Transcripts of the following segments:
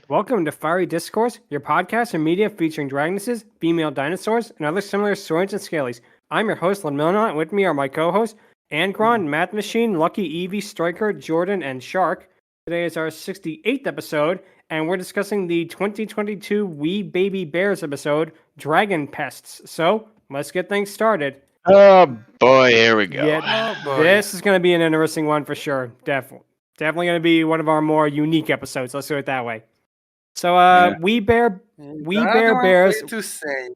Welcome to Fiery Discourse, your podcast and media featuring dragonesses, female dinosaurs, and other similar saurians and scalies. I'm your host, Ludmillanon, and with me are my co-hosts, Angron, Mathmachine, LuckyEevee, Stryker, Jordan, and Shark. Today is our 68th episode, and we're discussing the 2022 We Baby Bears episode, Dragon Pests. So, let's get things started. Oh boy, here we go. This is going to be an interesting one for sure. Definitely going to be one of our more unique episodes. Let's do it that way. So, We Bear Bears. To say.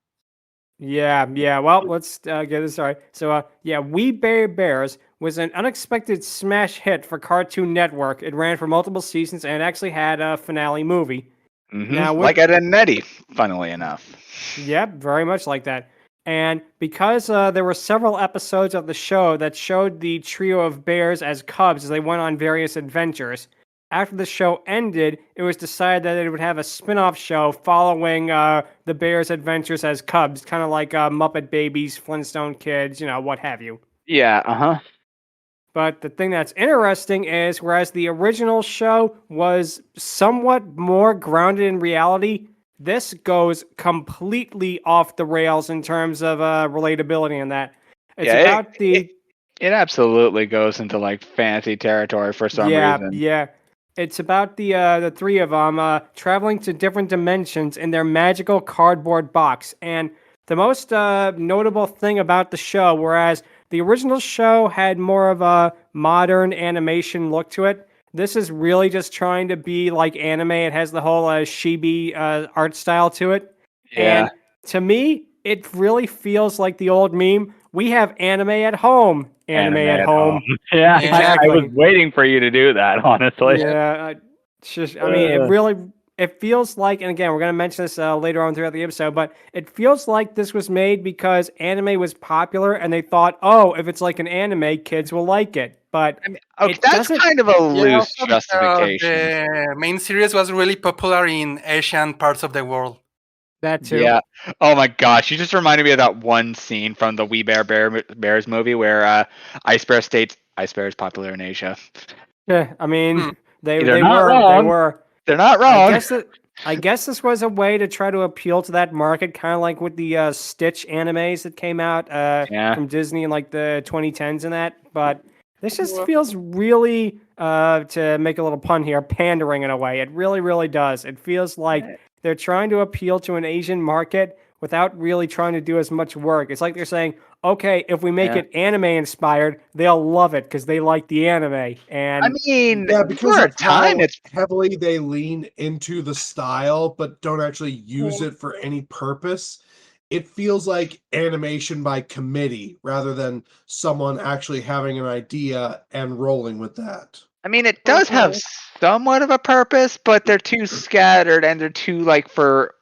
Yeah. Well, let's get this started. So, We Bear Bears was an unexpected smash hit for Cartoon Network. It ran for multiple seasons and actually had a finale movie. Mm-hmm. Now, like Ed and Eddy, funnily enough. Yep, very much like that. And because there were several episodes of the show that showed the trio of bears as cubs as they went on various adventures, after the show ended, it was decided that it would have a spin-off show following the bears' adventures as cubs, kind of like Muppet Babies, Flintstone Kids, what have you. Yeah, But the thing that's interesting is, whereas the original show was somewhat more grounded in reality, this goes completely off the rails in terms of relatability and that. It absolutely goes into like fantasy territory for some reason. Yeah. It's about the three of them traveling to different dimensions in their magical cardboard box. And the most notable thing about the show, whereas the original show had more of a modern animation look to it, this is really just trying to be like anime. It has the whole chibi art style to it. Yeah. And to me, it really feels like the old meme, we have anime at home. Anime at home. Yeah, exactly. I was waiting for you to do that, honestly. Yeah, it feels like, and again, we're going to mention this later on throughout the episode, but it feels like this was made because anime was popular and they thought, oh, if it's like an anime, kids will like it. But that's kind of a loose justification. The main series was really popular in Asian parts of the world. That too. Yeah. Oh my gosh, you just reminded me of that one scene from the We Bears movie where Ice Bear states Ice Bear is popular in Asia. Yeah, I mean, They're not wrong. I guess this was a way to try to appeal to that market, kind of like with the Stitch animes that came out from Disney in like the 2010s and that. But this just feels really, to make a little pun here, pandering in a way. It really, really does. It feels like they're trying to appeal to an Asian market without really trying to do as much work. It's like they're saying, okay, if we make it anime inspired, they'll love it because they like the anime. And I mean, because for a time, it's heavily they lean into the style, but don't actually use it for any purpose. It feels like animation by committee rather than someone actually having an idea and rolling with that. I mean, it does have somewhat of a purpose, but they're too scattered and they're too like for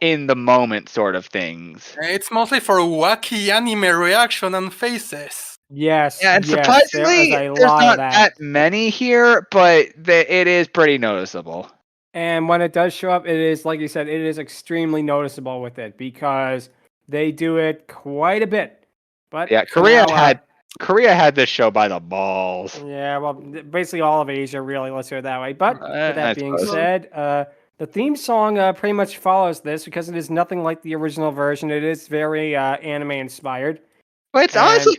in the moment sort of things. It's mostly for wacky anime reaction and faces. Yes. Yeah, and surprisingly, there's not that many here, but it is pretty noticeable. And when it does show up, it is, like you said, it is extremely noticeable with it because they do it quite a bit. But yeah, Korea had this show by the balls. Yeah, well, basically all of Asia, really, let's do it that way. But with that being said, the theme song pretty much follows this because it is nothing like the original version. It is very anime-inspired. Well, it's honestly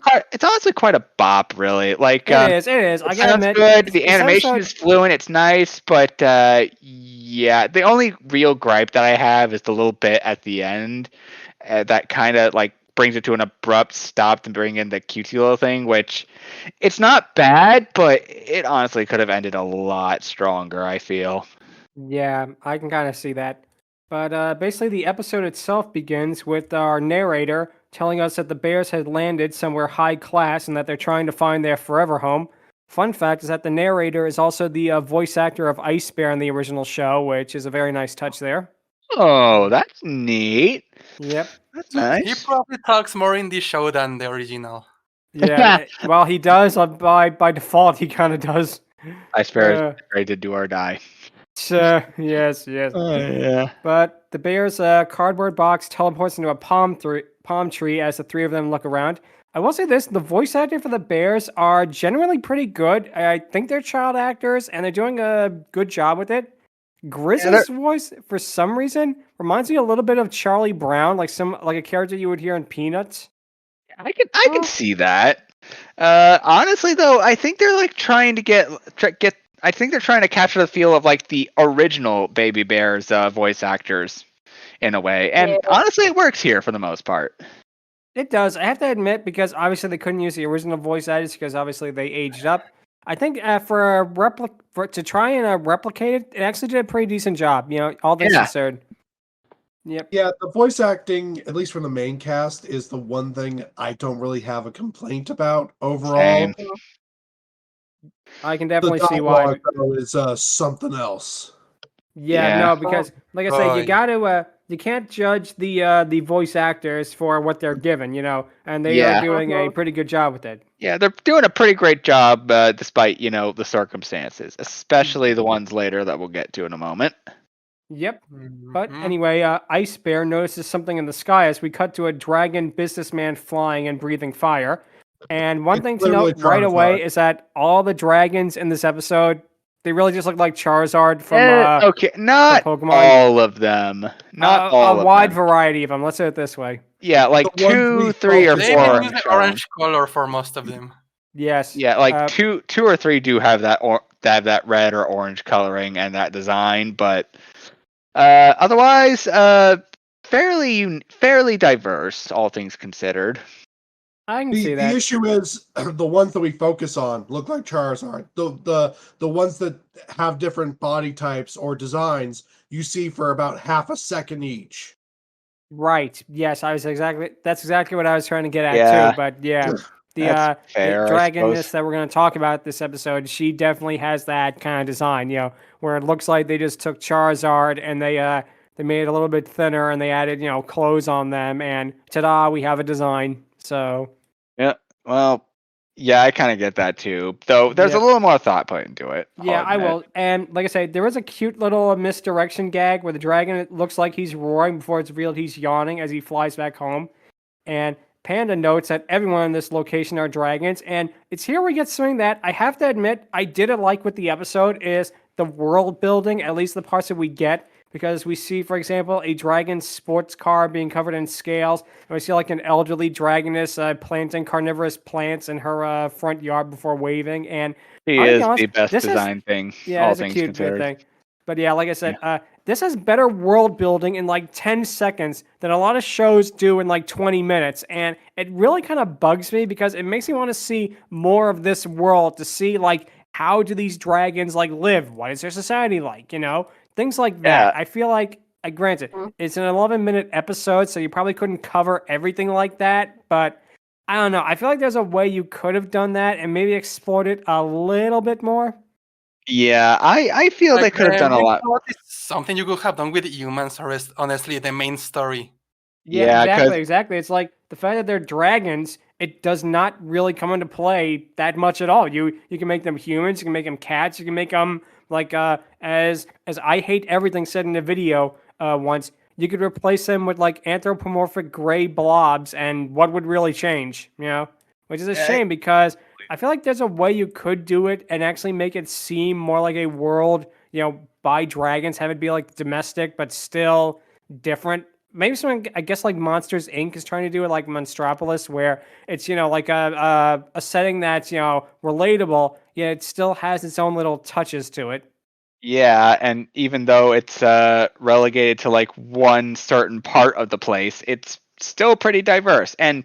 quite a bop, really. Like it is. I gotta admit, good. The animation is fluent. It's nice, but yeah, the only real gripe that I have is the little bit at the end that kind of like brings it to an abrupt stop and bring in the cutesy little thing, which it's not bad, but it honestly could have ended a lot stronger, I feel. Yeah, I can kind of see that. But basically the episode itself begins with our narrator telling us that the bears had landed somewhere high class and that they're trying to find their forever home. Fun fact is that the narrator is also the voice actor of Ice Bear in the original show, which is a very nice touch there. Oh, that's neat. Yep. That's nice. He probably talks more in this show than the original. Yeah, well, he does. By default, he kind of does. Ice Bear is ready to do or die. Yes. Yeah. But the bear's cardboard box teleports into a palm tree as the three of them look around. I will say this, the voice actor for the bears are generally pretty good. I think they're child actors, and they're doing a good job with it. Grizz's voice, for some reason, reminds me a little bit of Charlie Brown, like a character you would hear in Peanuts. I can see that. Honestly, though, I think they're like trying to get. I think they're trying to capture the feel of like the original Baby Bears voice actors in a way, and honestly, it works here for the most part. It does. I have to admit, because obviously they couldn't use the original voice actors because obviously they aged up. I think to try and replicate it, it actually did a pretty decent job. All this considered. Yep. Yeah, the voice acting, at least from the main cast, is the one thing I don't really have a complaint about overall. Same. I can definitely see why. Is something else. Yeah, no, because like I say, you can't judge the voice actors for what they're given, and they are doing a pretty good job with it. Yeah, they're doing a pretty great job despite, the circumstances, especially the ones later that we'll get to in a moment. Yep. But anyway, Ice Bear notices something in the sky as we cut to a dragon businessman flying and breathing fire. And one thing to note right away is that all the dragons in this episode, they really just look like Charizard from not from Pokemon. all of them. Not all of them. A wide variety of them. Let's say it this way. Yeah, like 2, 3, or 4. They use the orange color for most of them. Yes. Yeah, like 2 or 3 do have that red or orange coloring and that design, but otherwise, fairly diverse, all things considered. I can see that. The issue is the ones that we focus on look like Charizard. The ones that have different body types or designs you see for about half a second each. Right. Yes, that's exactly what I was trying to get at too. But yeah, the dragoness that we're going to talk about this episode, she definitely has that kind of design. Where it looks like they just took Charizard and they made it a little bit thinner and they added clothes on them, and ta-da, we have a design. So yeah, well, yeah, I kind of get that too. Though there's a little more thought put into it. Yeah, I will. And like I say, there is a cute little misdirection gag where the dragon, it looks like he's roaring before it's revealed he's yawning as he flies back home. And Panda notes that everyone in this location are dragons, and it's here we get something that I have to admit I didn't like with the episode is the world building, at least the parts that we get. Because we see, for example, a dragon sports car being covered in scales, and we see like an elderly dragoness planting carnivorous plants in her front yard before waving. And he is the best design thing. Yeah, it's a cute thing. But yeah, like I said, this has better world building in like 10 seconds than a lot of shows do in like 20 minutes, and it really kind of bugs me because it makes me want to see more of this world to see like how do these dragons like live? What is their society like? Things like that. I feel like, granted, it's an 11-minute episode, so you probably couldn't cover everything like that, but I don't know. I feel like there's a way you could have done that and maybe explored it a little bit more. Yeah, I feel they could have done a lot. Something you could have done with humans, or is honestly the main story. Yeah, exactly. It's like the fact that they're dragons, it does not really come into play that much at all. You can make them humans, you can make them cats, you can make them like as I Hate Everything said in a video once, you could replace them with like anthropomorphic gray blobs, and what would really change? Which is a shame because I feel like there's a way you could do it and actually make it seem more like a world, by dragons, have it be like domestic but still different. Maybe something, I guess, like Monsters Inc. is trying to do it, like Monstropolis, where it's, like a setting that's, relatable, yet it still has its own little touches to it. Yeah, and even though it's relegated to like one certain part of the place, it's still pretty diverse. And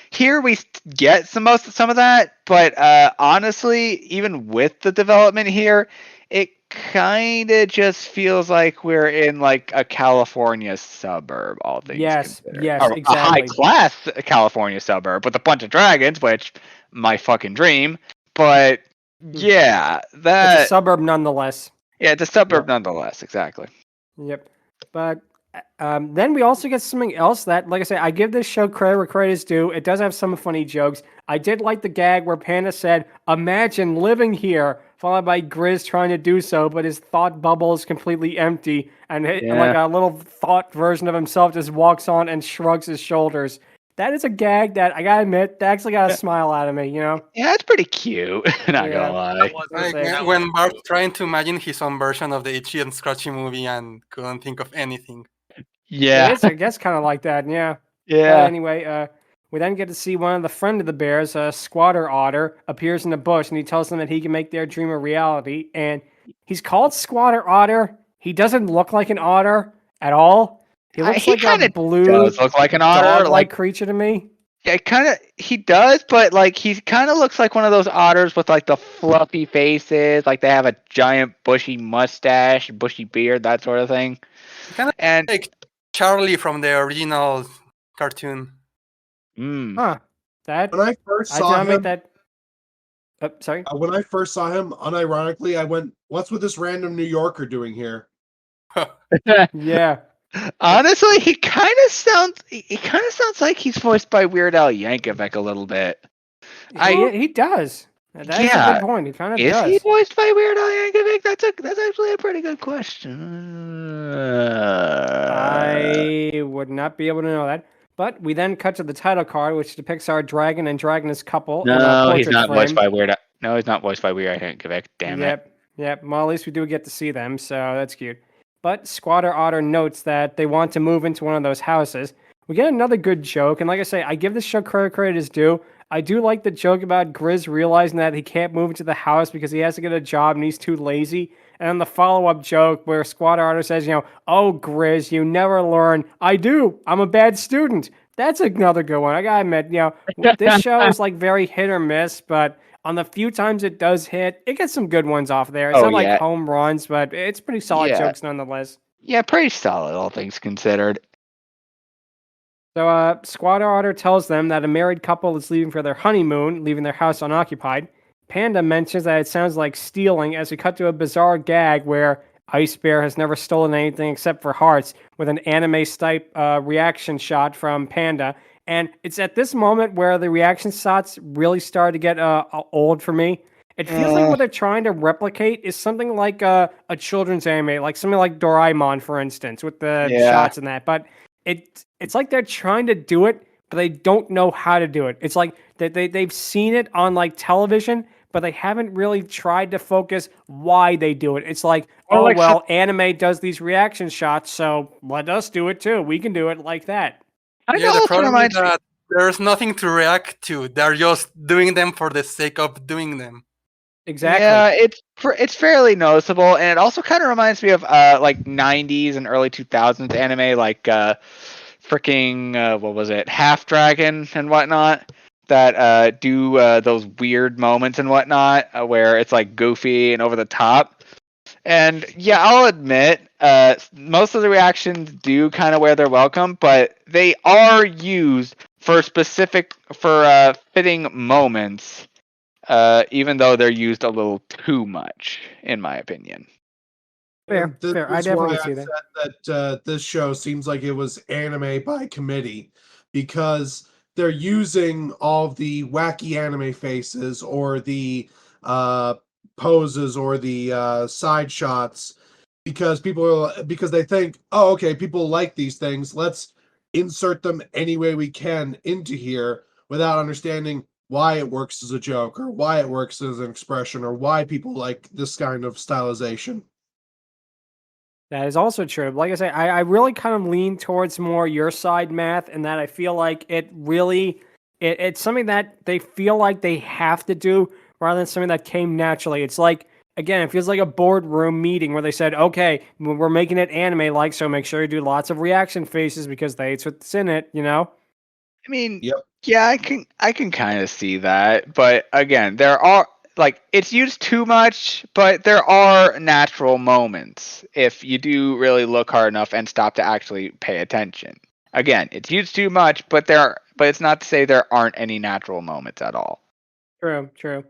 here we get some of that, but honestly, even with the development here, it kind of just feels like we're in like a California suburb, all things considered. Yes, or exactly. A high-class California suburb with a bunch of dragons, which my fucking dream. But yeah, it's a suburb nonetheless. Yeah, it's a suburb nonetheless, exactly. Yep. But then we also get something else that, like I say, I give this show credit where credit is due. It does have some funny jokes. I did like the gag where Panda said, "Imagine living here," followed by Grizz trying to do so, but his thought bubble is completely empty, and like a little thought version of himself just walks on and shrugs his shoulders. that is a gag that I gotta admit, that actually got a smile out of me, you know? Yeah, it's pretty cute. Not gonna lie. When Bart's trying to imagine his own version of the Itchy and Scratchy movie and couldn't think of anything. Yeah. It is, I guess, kind of like that, yeah. Yeah. Anyway, we then get to see one of the friend of the bears, Squatter Otter, appears in the bush, and he tells them that he can make their dream a reality. And he's called Squatter Otter. He doesn't look like an otter at all. He looks like a blue, does look like an otter, dog-like creature to me. Yeah, he does, but like he kind of looks like one of those otters with like the fluffy faces, like they have a giant bushy mustache, bushy beard, that sort of thing. Kind of like Charlie from the original cartoon. Huh. That when I first saw him, sorry. When I first saw him, unironically, I went, "What's with this random New Yorker doing here?" Yeah. Honestly, he kind of sounds like he's voiced by Weird Al Yankovic a little bit. He does. That's a good point. He kind of does. Is he voiced by Weird Al Yankovic? That's actually a pretty good question. I would not be able to know that. But we then cut to the title card, which depicts our dragon and dragoness couple. No, he's not voiced by Weird. No, he's not voiced by Weird Al Yankovic. Damn it. Yep. Well, at least we do get to see them, so that's cute. But Squatter Otter notes that they want to move into one of those houses. We get another good joke, and like I say, I give this show credit is due. I do like the joke about Grizz realizing that he can't move into the house because he has to get a job and he's too lazy. And then the follow-up joke where Squatter Otter says, "Oh, Grizz, you never learn." I do. I'm a bad student. That's another good one. I gotta admit, this show is like very hit or miss, but on the few times it does hit, it gets some good ones off there. It's not like home runs, but it's pretty solid jokes nonetheless. Yeah, pretty solid, all things considered. So, Squatter Otter tells them that a married couple is leaving for their honeymoon, leaving their house unoccupied. Panda mentions that it sounds like stealing as we cut to a bizarre gag where Ice Bear has never stolen anything except for hearts, with an anime-type reaction shot from Panda. And it's at this moment where the reaction shots really start to get old for me. It feels like what they're trying to replicate is something like a children's anime, like something like Doraemon, for instance, with the shots and that. But it's like they're trying to do it, but they don't know how to do it. It's like they've seen it on like television, but they haven't really tried to focus why they do it. It's like, anime does these reaction shots, so let us do it too. We can do it like that. The problem is that there's nothing to react to. They're just doing them for the sake of doing them. Exactly. Yeah, it's fairly noticeable, and it also kind of reminds me of like 90s and early 2000s anime, like freaking what was it, Half Dragon and whatnot, that do those weird moments and whatnot, where it's like goofy and over the top. And yeah, I'll admit, most of the reactions do kind of wear their welcome, but they are used for fitting moments, even though they're used a little too much, in my opinion. Fair. I definitely see that. That this show seems like it was anime by committee, because they're using all of the wacky anime faces or the poses or the side shots because they think, oh, okay, people like these things, let's insert them any way we can into here without understanding why it works as a joke or why it works as an expression or why people like this kind of stylization. That is also true. Like I say, I really kind of lean towards more your side, Math, and that I feel like it's something that they feel like they have to do rather than something that came naturally. It's like, again, it feels like a boardroom meeting where they said, okay, we're making it anime-like, so make sure you do lots of reaction faces because that's what's in it, I mean, yeah, I can kind of see that, but again, there are, like, it's used too much, but there are natural moments if you do really look hard enough and stop to actually pay attention. Again, it's used too much, but it's not to say there aren't any natural moments at all. True.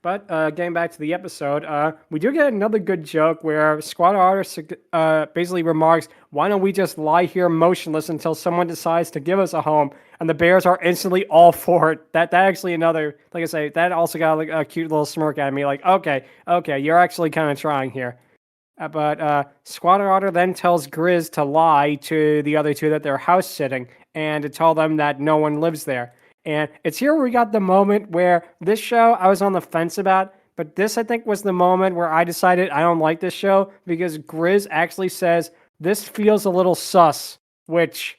But getting back to the episode, we do get another good joke where Squatter Otter basically remarks, "Why don't we just lie here motionless until someone decides to give us a home?" And the bears are instantly all for it. That actually another, like I say, that also got like a cute little smirk at me. Like, okay, you're actually kind of trying here. But Squatter Otter then tells Grizz to lie to the other two that they're house sitting and to tell them that no one lives there. And it's here where we got the moment where this show I was on the fence about, but this I think was the moment where I decided I don't like this show because Grizz actually says, this feels a little sus, which,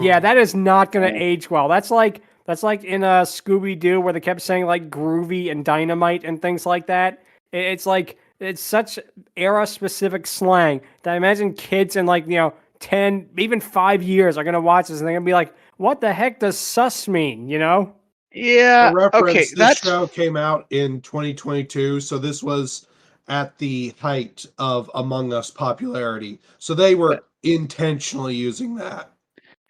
yeah, that is not going to age well. That's like in Scooby-Doo where they kept saying like groovy and dynamite and things like that. It's like, it's such era-specific slang that I imagine kids in 10, even 5 years are going to watch this and they're going to be like, what the heck does sus mean, Yeah, For reference, okay, this show came out in 2022, so this was at the height of Among Us popularity. So they were intentionally using that.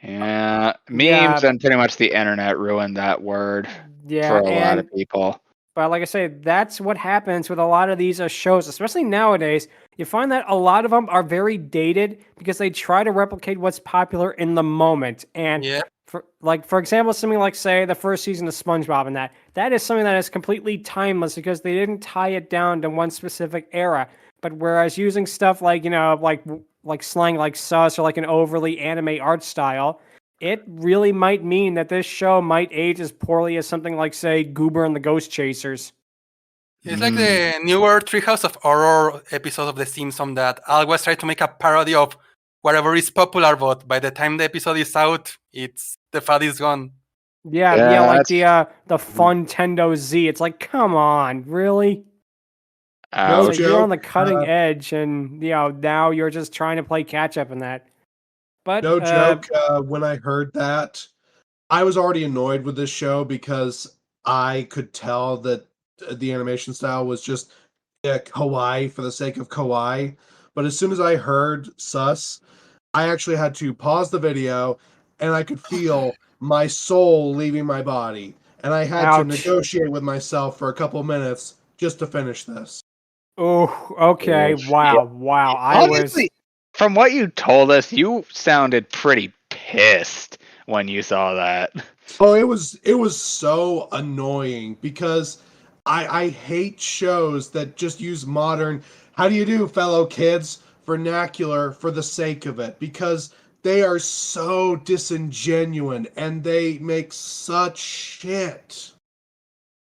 Yeah, memes and pretty much the internet ruined that word for a lot of people. But like I say, that's what happens with a lot of these shows, especially nowadays. You find that a lot of them are very dated because they try to replicate what's popular in the moment. And for example, something like, say, the first season of SpongeBob and that is something that is completely timeless because they didn't tie it down to one specific era. But whereas using stuff like, like slang like sus or like an overly anime art style, it really might mean that this show might age as poorly as something like, say, Goober and the Ghost Chasers. It's like the newer Treehouse of Horror episode of The Simpsons that always try to make a parody of whatever is popular, but by the time the episode is out, the fad is gone. Yeah, like the Funtendo Z. It's like, come on, really? No joke. You're on the cutting edge, and now you're just trying to play catch up in that. But no joke. When I heard that, I was already annoyed with this show because I could tell that the animation style was just kawaii for the sake of kawaii. But as soon as I heard sus, I actually had to pause the video, and I could feel my soul leaving my body, and I had to negotiate with myself for a couple minutes just to finish this. Oh, okay. Wow. Honestly, from what you told us, you sounded pretty pissed when you saw that. Oh, it was so annoying because I hate shows that just use modern, how do you do, fellow kids, vernacular for the sake of it, because they are so disingenuous and they make such shit.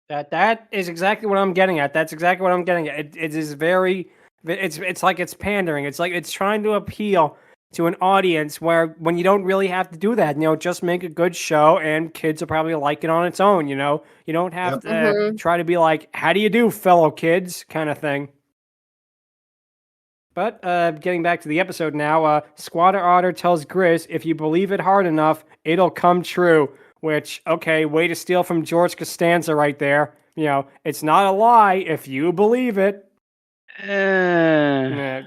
That is exactly what I'm getting at. That's exactly what I'm getting at. It is very, it's like it's pandering. It's like it's trying to appeal to an audience where when you don't really have to do that, just make a good show and kids will probably like it on its own, You don't have to try to be like, how do you do, fellow kids, kind of thing. But getting back to the episode now, Squatter Otter tells Grizz, if you believe it hard enough, it'll come true. Which, okay, way to steal from George Costanza right there. It's not a lie if you believe it. I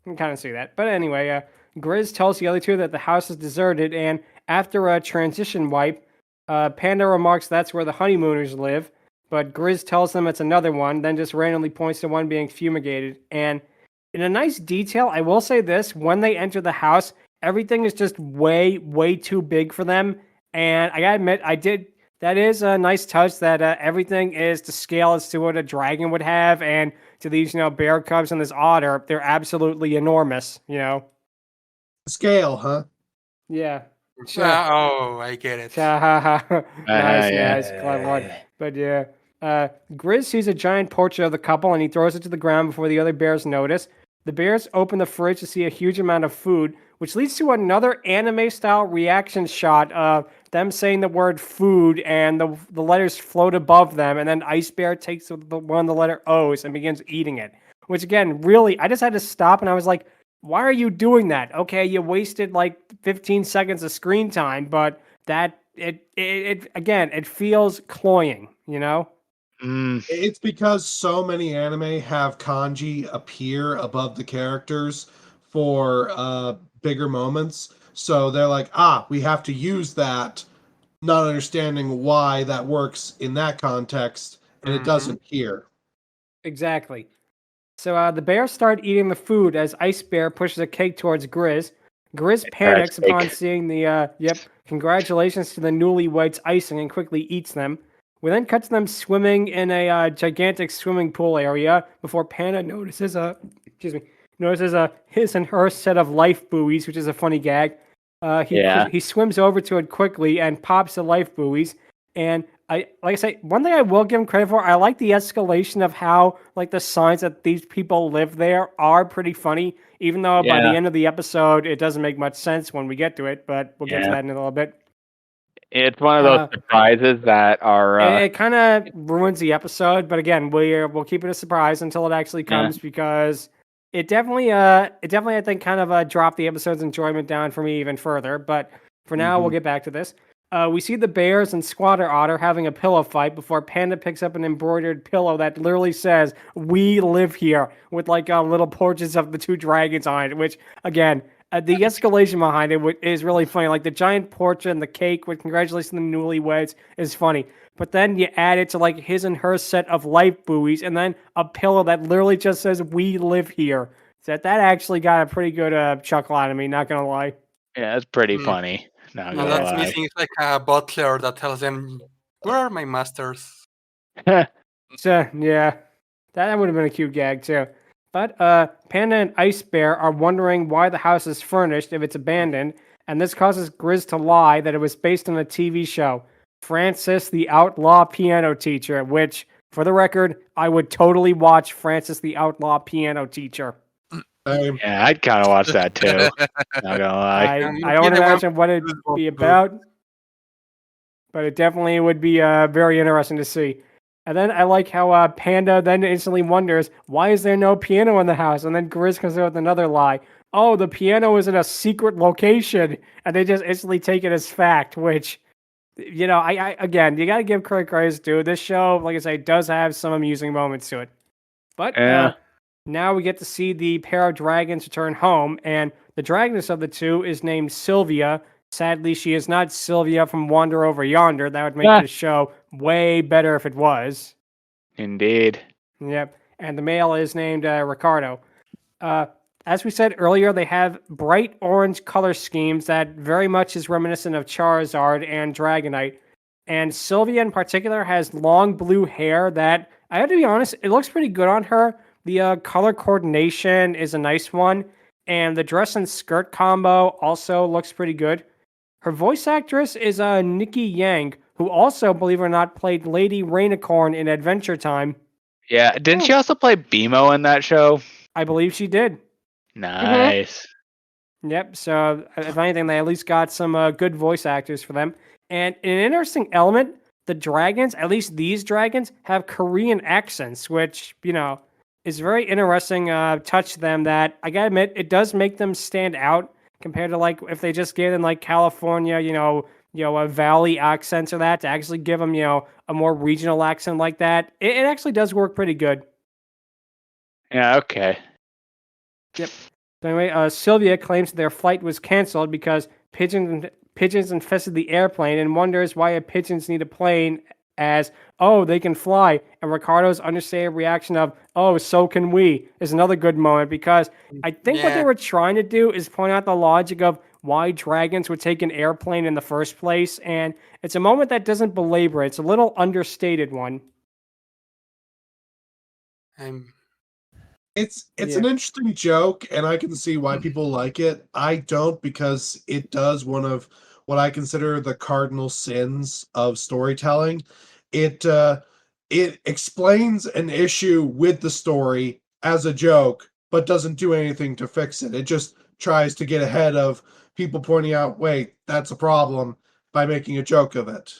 can kind of see that. But anyway, Grizz tells the other two that the house is deserted, and after a transition wipe, Panda remarks that's where the honeymooners live, but Grizz tells them it's another one, then just randomly points to one being fumigated. And in a nice detail, I will say this, when they enter the house, everything is just way, way too big for them. And I gotta admit, that is a nice touch that everything is to scale as to what a dragon would have, and to these, bear cubs and this otter, they're absolutely enormous, Scale, huh? Yeah. Oh, I get it. Nice, clever one. But yeah, Grizz sees a giant portrait of the couple, and he throws it to the ground before the other bears notice. The bears open the fridge to see a huge amount of food, which leads to another anime-style reaction shot of them saying the word food, and the letters float above them, and then Ice Bear takes one of the letter O's and begins eating it. Which, again, really, I just had to stop, and I was like, why are you doing that? Okay, you wasted, 15 seconds of screen time, but it feels cloying, It's because so many anime have kanji appear above the characters for bigger moments. So they're like, we have to use that, not understanding why that works in that context, and it doesn't here. Exactly. So the bears start eating the food as Ice Bear pushes a cake towards Grizz. Grizz panics upon seeing the, congratulations to the newlyweds icing, and quickly eats them. We then cut to them swimming in a gigantic swimming pool area before Panda notices notices his and her set of life buoys, which is a funny gag. He swims over to it quickly and pops the life buoys. And like I say, one thing I will give him credit for, I like the escalation of how like the signs that these people live there are pretty funny. Even though by the end of the episode it doesn't make much sense when we get to it, but we'll get to that in a little bit. It's one of those surprises that are. It kind of ruins the episode, but again, we'll keep it a surprise until it actually comes because it definitely I think kind of dropped the episode's enjoyment down for me even further. But for now, we'll get back to this. We see the bears and Squatter Otter having a pillow fight before Panda picks up an embroidered pillow that literally says "We live here" with like little portraits of the two dragons on it. Which again, the escalation behind it is really funny. Like the giant portrait and the cake with congratulations to the newlyweds is funny. But then you add it to like his and her set of life buoys and then a pillow that literally just says "We live here." So that actually got a pretty good chuckle out of me, not gonna lie. Yeah, it's pretty funny. No, that's missing. It's like a butler that tells them, "Where are my masters?" So yeah, that would have been a cute gag too. But Panda and Ice Bear are wondering why the house is furnished if it's abandoned, and this causes Grizz to lie that it was based on a TV show, Francis the Outlaw Piano Teacher, which, for the record, I would totally watch Francis the Outlaw Piano Teacher. Yeah, I'd kind of watch that too. Not gonna lie. I don't imagine what it'd be about, but it definitely would be very interesting to see. And then I like how Panda then instantly wonders, why is there no piano in the house? And then Grizz comes out with another lie. Oh, the piano is in a secret location. And they just instantly take it as fact, which, you know, I again, you got to give credit where it's due. This show, like I say, does have some amusing moments to it. But now we get to see the pair of dragons return home, and the dragoness of the two is named Sylvia. Sadly, she is not Sylvia from Wander Over Yonder. That would make the show way better if it was. Indeed. Yep. And the male is named Ricardo. As we said earlier, they have bright orange color schemes that very much is reminiscent of Charizard and Dragonite. And Sylvia in particular has long blue hair that, I have to be honest, it looks pretty good on her. The color coordination is a nice one, and the dress and skirt combo also looks pretty good. Her voice actress is Nikki Yang, who also, believe it or not, played Lady Rainicorn in Adventure Time. Yeah, didn't she also play BMO in that show? I believe she did. Nice. Yep, so if anything, they at least got some good voice actors for them. And an interesting element, the dragons, at least these dragons, have Korean accents, which, you know, is very interesting touch to them that, I gotta admit, it does make them stand out compared to, like, if they just gave them, like, California, a valley accents or that, to actually give them, a more regional accent like that. It actually does work pretty good. Yeah, okay. Yep. So anyway, Sylvia claims their flight was canceled because pigeons infested the airplane and wonders why pigeons need a plane as, oh, they can fly. And Ricardo's understated reaction of, oh, so can we, is another good moment because I think what they were trying to do is point out the logic of why dragons would take an airplane in the first place. And it's a moment that doesn't belabor it. It's a little understated one. It's an interesting joke, and I can see why people like it. I don't, because it does one of what I consider the cardinal sins of storytelling. It explains an issue with the story as a joke, but doesn't do anything to fix it. It just tries to get ahead of people pointing out, wait, that's a problem, by making a joke of it.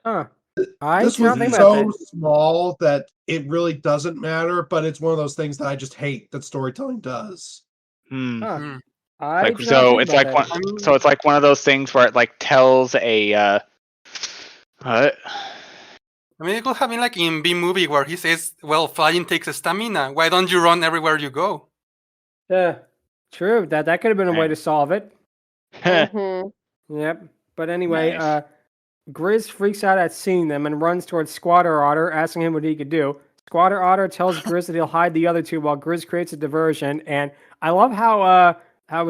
Huh. This was so small that it really doesn't matter, but it's one of those things that I just hate that storytelling does. It's like one of those things where it like tells a what? I mean, it could have been like in B-movie where he says, well, flying takes a stamina. Why don't you run everywhere you go? Yeah, true. That could have been a way to solve it. Mm-hmm. Yep. But anyway, Grizz freaks out at seeing them and runs towards Squatter Otter, asking him what he could do. Squatter Otter tells Grizz that he'll hide the other two while Grizz creates a diversion. And I love how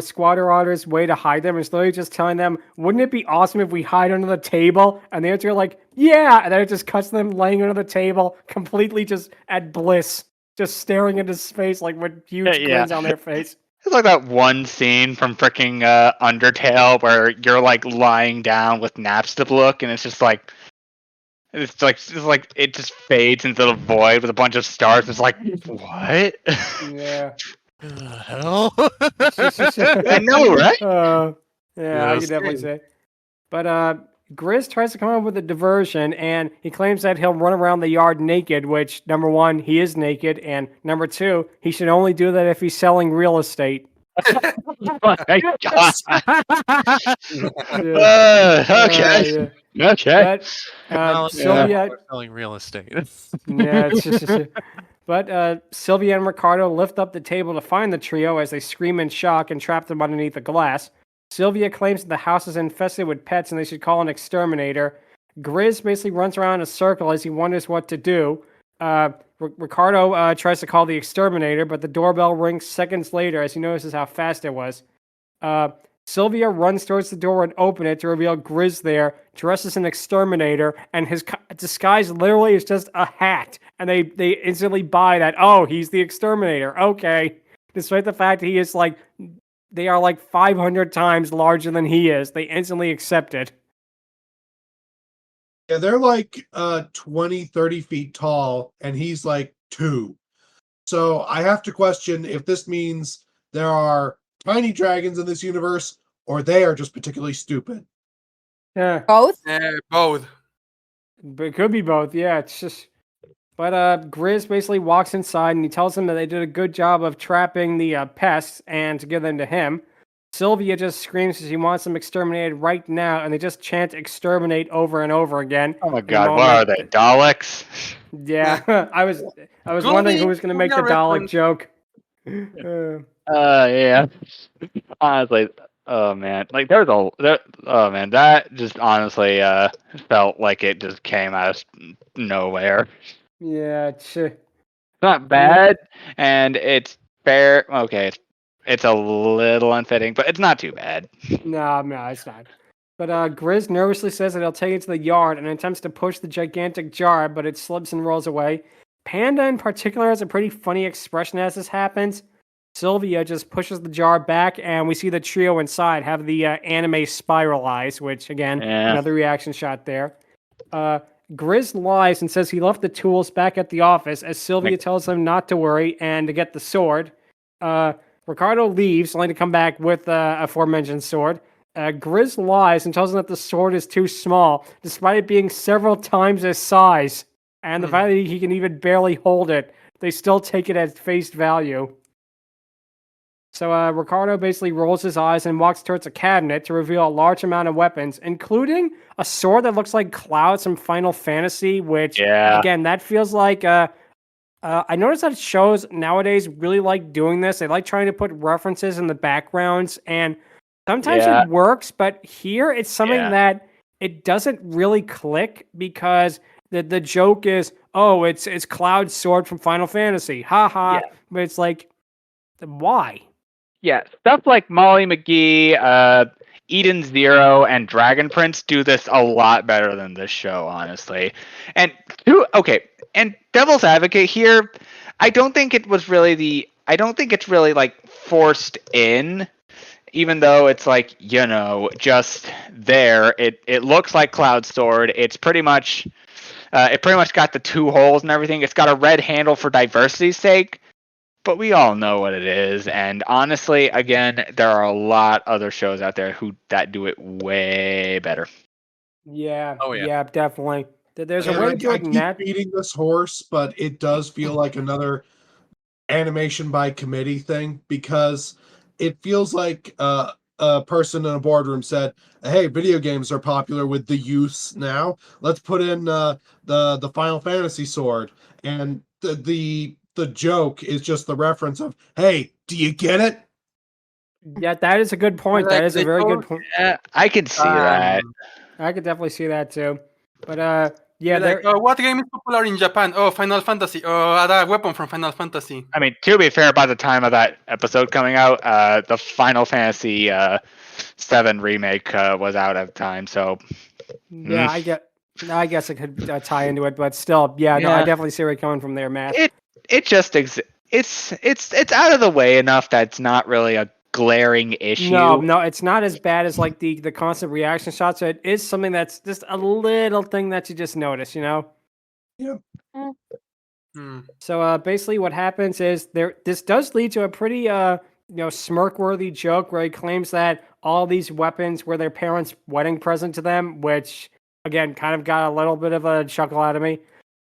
Squatter Otter's way to hide them is literally just telling them, wouldn't it be awesome if we hide under the table? And the answer like, yeah! And then it just cuts them laying under the table, completely just at bliss. just staring into space like with huge grins on their face. It's like that one scene from freaking Undertale where you're like lying down with Napster look, and it's just like it just fades into the void with a bunch of stars. It's like, what? Yeah. The hell? I know, right? Yeah, I can definitely say. But Grizz tries to come up with a diversion, and he claims that he'll run around the yard naked, which, number one, he is naked, and number two, he should only do that if he's selling real estate. My God. Okay. Okay. But Sylvia selling real estate. But Sylvia and Ricardo lift up the table to find the trio as they scream in shock and trap them underneath the glass. Sylvia claims that the house is infested with pets and they should call an exterminator. Grizz basically runs around in a circle as he wonders what to do. Ricardo tries to call the exterminator, but the doorbell rings seconds later as he notices how fast it was. Sylvia runs towards the door and opens it to reveal Grizz there, dressed as an exterminator, and his disguise literally is just a hat. And they instantly buy that, oh, he's the exterminator. Okay. Despite the fact that he is like, they are like 500 times larger than he is. They instantly accept it. Yeah, they're like 20, 30 feet tall, and he's like 2. So I have to question if this means there are tiny dragons in this universe, or they are just particularly stupid. Yeah. Both? Both. But it could be both, yeah. It's just... But Grizz basically walks inside and he tells them that they did a good job of trapping the pests and to give them to him. Sylvia just screams as she wants them exterminated right now, and they just chant exterminate over and over again. Oh my God, what are they, Daleks? Yeah, I was wondering who was going to make the Dalek joke. Yeah. Honestly, oh man, like oh man, that just honestly felt like it just came out of nowhere. Yeah, it's not bad, and it's fair. Okay, it's a little unfitting, but it's not too bad. No, it's not. But Grizz nervously says that he'll take it to the yard and attempts to push the gigantic jar, but it slips and rolls away. Panda in particular has a pretty funny expression as this happens. Sylvia just pushes the jar back, and we see the trio inside have the anime spiral eyes, which, again, another reaction shot there. Grizz lies and says he left the tools back at the office as Sylvia tells him not to worry and to get the sword. Ricardo leaves, only to come back with aforementioned sword. Grizz lies and tells him that the sword is too small, despite it being several times his size. And the fact that he can even barely hold it, they still take it at face value. So Ricardo basically rolls his eyes and walks towards a cabinet to reveal a large amount of weapons, including a sword that looks like Cloud from Final Fantasy, which, again, that feels like... I noticed that shows nowadays really like doing this. They like trying to put references in the backgrounds, and sometimes it works, but here it's something that it doesn't really click because the joke is, oh, it's Cloud's sword from Final Fantasy. Ha. But it's like, why? Yeah, stuff like Molly McGee, Eden Zero, and Dragon Prince do this a lot better than this show, honestly. And Devil's Advocate here, I don't think it's really like forced in, even though it's like, just there. It looks like Cloud's sword. It's pretty much got the 2 holes and everything. It's got a red handle for diversity's sake. But we all know what it is, and honestly, again, there are a lot other shows out there that do it way better. Yeah. Oh yeah, definitely. There's a way I to do it. keep beating this horse, but it does feel like another animation by committee thing because it feels like a person in a boardroom said, "Hey, video games are popular with the youths now. Let's put in the Final Fantasy sword," and the joke is just the reference of, hey, do you get it? Yeah, that is a good point. That is a very good point. Yeah, I could see that. I could definitely see that too. But what game is popular in Japan? Oh, Final Fantasy. Oh, that weapon from Final Fantasy. I mean, to be fair, by the time of that episode coming out, the Final Fantasy 7 remake was out at the time. So yeah, I guess I could tie into it, but still, no, I definitely see where you're coming from there, Matt. it just it's out of the way enough that it's not really a glaring issue. No, it's not as bad as like the constant reaction shots. So it is something that's just a little thing that you just notice, you know? Yeah. So basically what happens is this does lead to a pretty smirk-worthy joke where he claims that all these weapons were their parents' wedding present to them, which again kind of got a little bit of a chuckle out of me.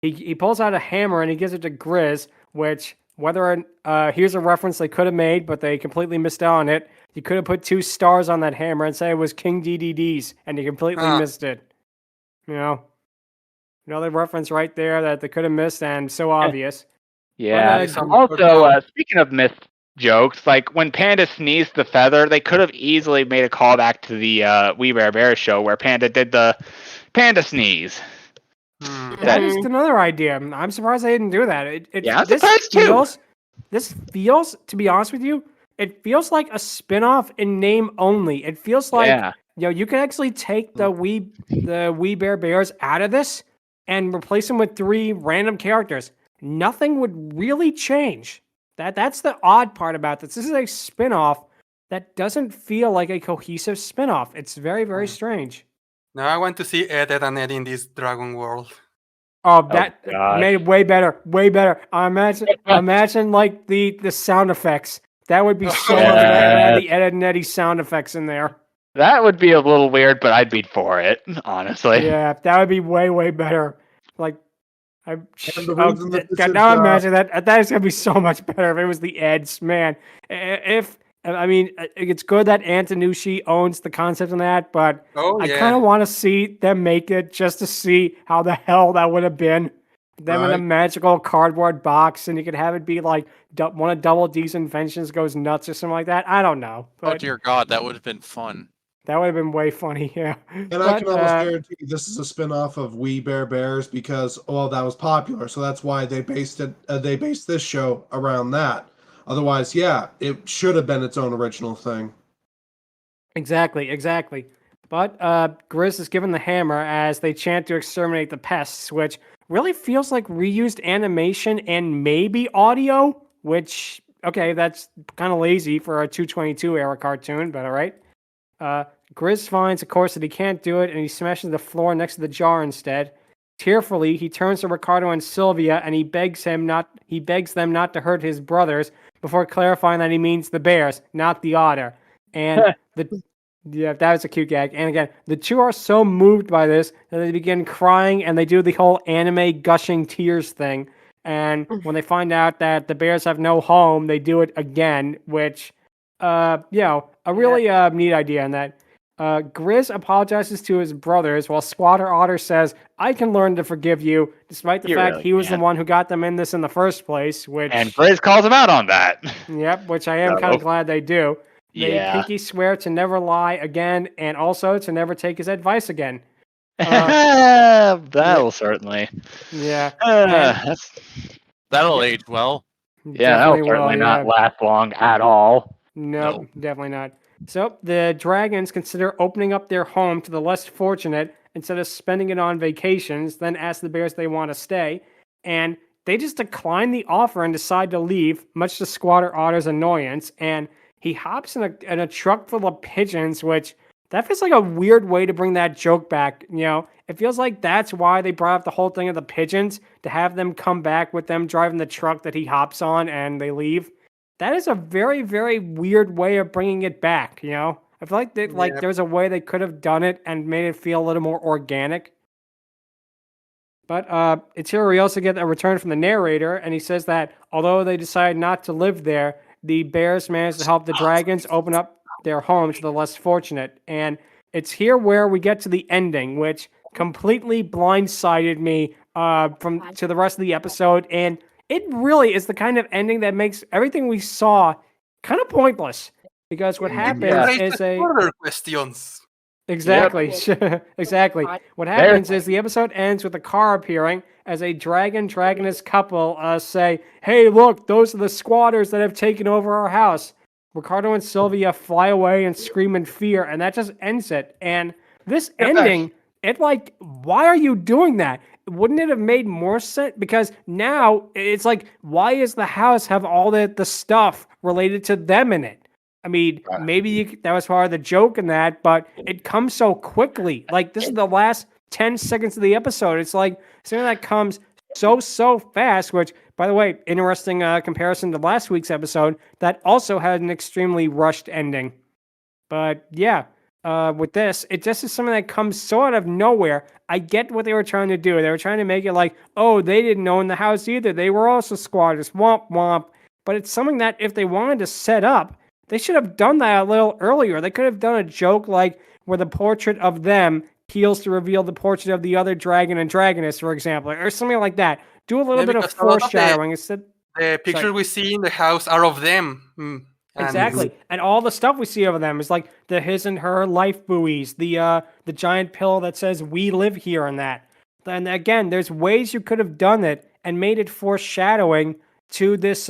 He pulls out a hammer and he gives it to Grizz, which here's a reference they could have made, but they completely missed out on it. You could have put 2 stars on that hammer and say it was King DDD's, and you completely missed it. You know? Another reference right there that they could have missed, and so obvious. Yeah. Also, speaking of missed jokes, like when Panda sneezed the feather, they could have easily made a callback to the We Bare Bears show where Panda did the Panda sneeze. That is another idea. I'm surprised they didn't do that. I'm surprised too. This feels, to be honest with you, it feels like a spin-off in name only. It feels like you can actually take the We Bare Bears out of this and replace them with 3 random characters. Nothing would really change. That's the odd part about this. This is a spin-off that doesn't feel like a cohesive spin-off. It's very, very strange. Now I want to see Ed, Edd, and Eddy in this dragon world. Oh, that made it way better. Way better. Imagine like the sound effects. That would be so much better. The Ed, Edd, and Eddy sound effects in there. That would be a little weird, but I'd be for it, honestly. Yeah, that would be way, way better. Like, now imagine that. That is gonna be so much better if it was the Eds, man. It's good that Antonucci owns the concept in that, but I kind of want to see them make it just to see how the hell that would have been. Them in a magical cardboard box, and you could have it be like one of Double D's inventions goes nuts or something like that. I don't know. Oh dear God, that would have been fun. That would have been way funny, yeah. And I can almost guarantee this is a spin-off of We Bare Bears because, that was popular. So that's why they based it. They based this show around that. Otherwise, it should have been its own original thing. Exactly. But Grizz is given the hammer as they chant to exterminate the pests, which really feels like reused animation and maybe audio, which, okay, that's kind of lazy for a 222 era cartoon, but all right. Grizz finds, of course, that he can't do it, and he smashes the floor next to the jar instead. Tearfully, he turns to Ricardo and Sylvia, and he begs them not to hurt his brothers, before clarifying that he means the bears, not the otter. And that was a cute gag. And again, the 2 are so moved by this that they begin crying, and they do the whole anime gushing tears thing. And when they find out that the bears have no home, they do it again, which, a really neat idea in that. Grizz apologizes to his brothers, while Squatter Otter says, "I can learn to forgive you," despite the fact he was the one who got them in this in the first place. And Grizz calls him out on that. Yep, which I am kind of glad they do. They pinky swear to never lie again, and also to never take his advice again. That'll certainly. Yeah. That'll age well. Yeah, that'll certainly not last long at all. Nope, definitely not. So the dragons consider opening up their home to the less fortunate instead of spending it on vacations, then ask the bears if they want to stay. And they just decline the offer and decide to leave, much to Squatter Otter's annoyance. And he hops in a truck full of pigeons, which that feels like a weird way to bring that joke back. You know, it feels like that's why they brought up the whole thing of the pigeons, to have them come back with them driving the truck that he hops on and they leave. That is a very, very weird way of bringing it back, you know? I feel like there's a way they could have done it and made it feel a little more organic. But it's here we also get a return from the narrator, and he says that although they decided not to live there, the bears managed to help the dragons open up their homes to the less fortunate. And it's here where we get to the ending, which completely blindsided me to the rest of the episode. And it really is the kind of ending that makes everything we saw kind of pointless. Because what happens is further questions. Exactly. Yep. Exactly. What happens is the episode ends with a car appearing as a dragoness couple say, "Hey, look, those are the squatters that have taken over our house." Ricardo and Sylvia fly away and scream in fear, and that just ends it. And this ending, why are you doing that? wouldn't it have made more sense? Because now it's like, why is the house have all the stuff related to them in it? I mean, maybe that was part of the joke in that, but it comes so quickly. Like, this is the last 10 seconds of the episode. It's like something that comes so fast, which, by the way, interesting comparison to last week's episode that also had an extremely rushed ending. But yeah, with this, it just is something that comes so out of nowhere. I get what they were trying to do. They were trying to make it like, oh, they didn't own the house either. They were also squatters. Womp womp. But it's something that if they wanted to set up, they should have done that a little earlier. They could have done a joke like where the portrait of them heals to reveal the portrait of the other dragon and dragoness, for example, or something like that. Do a little bit of foreshadowing. The pictures we see in the house are of them. Exactly. And all the stuff we see of them is like the his and her life buoys, the giant pillow that says "We live here" and that. And again, there's ways you could have done it and made it foreshadowing to this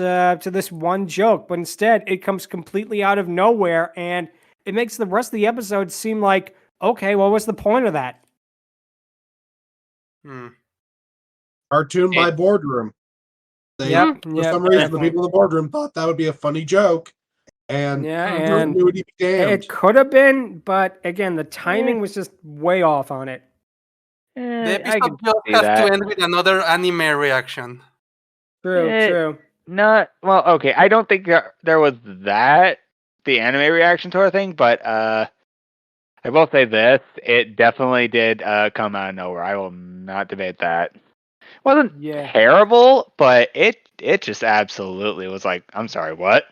one joke, but instead it comes completely out of nowhere, and it makes the rest of the episode seem like, okay, what was the point of that? Cartoon by boardroom. For some reason, the people in the boardroom thought that would be a funny joke, and it could have been, but again, the timing was just way off on it. The episode has to end with another anime reaction. True. Okay. I don't think there was the anime reaction to our thing, but I will say this: it definitely did come out of nowhere. I will not debate that. It wasn't terrible, but it just absolutely was like, I'm sorry, what?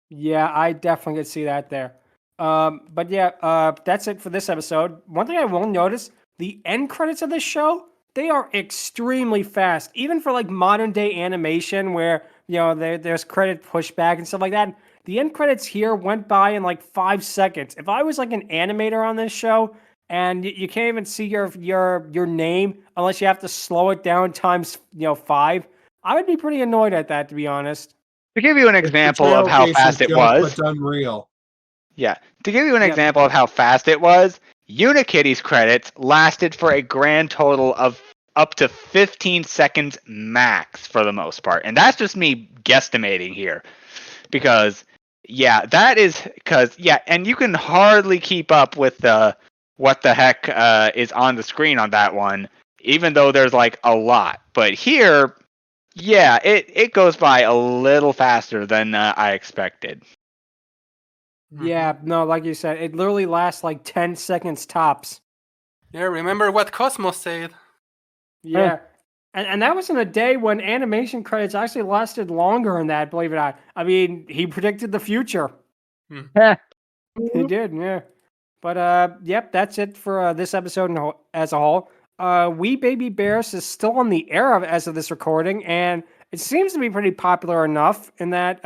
Yeah, I definitely could see that there. But yeah, that's it for this episode. One thing I will notice: the end credits of this show. They are extremely fast, even for like modern day animation where, there's credit pushback and stuff like that. The end credits here went by in like 5 seconds. If I was like an animator on this show and you can't even see your name unless you have to slow it down times 5, I would be pretty annoyed at that, to be honest. To give you an example of how fast it was, but unreal. Yeah, to give you an example of how fast it was, Unikitty's credits lasted for a grand total of up to 15 seconds max for the most part. And that's just me guesstimating here. And you can hardly keep up with what the heck is on the screen on that one, even though there's like a lot. But here, it goes by a little faster than I expected. Yeah, no, like you said, it literally lasts like 10 seconds tops. Yeah, remember what Cosmos said. Yeah, and that was in a day when animation credits actually lasted longer than that, believe it or not. I mean, he predicted the future. He did, yeah. But, that's it for this episode as a whole. We Baby Bears is still on the air as of this recording, and it seems to be pretty popular enough in that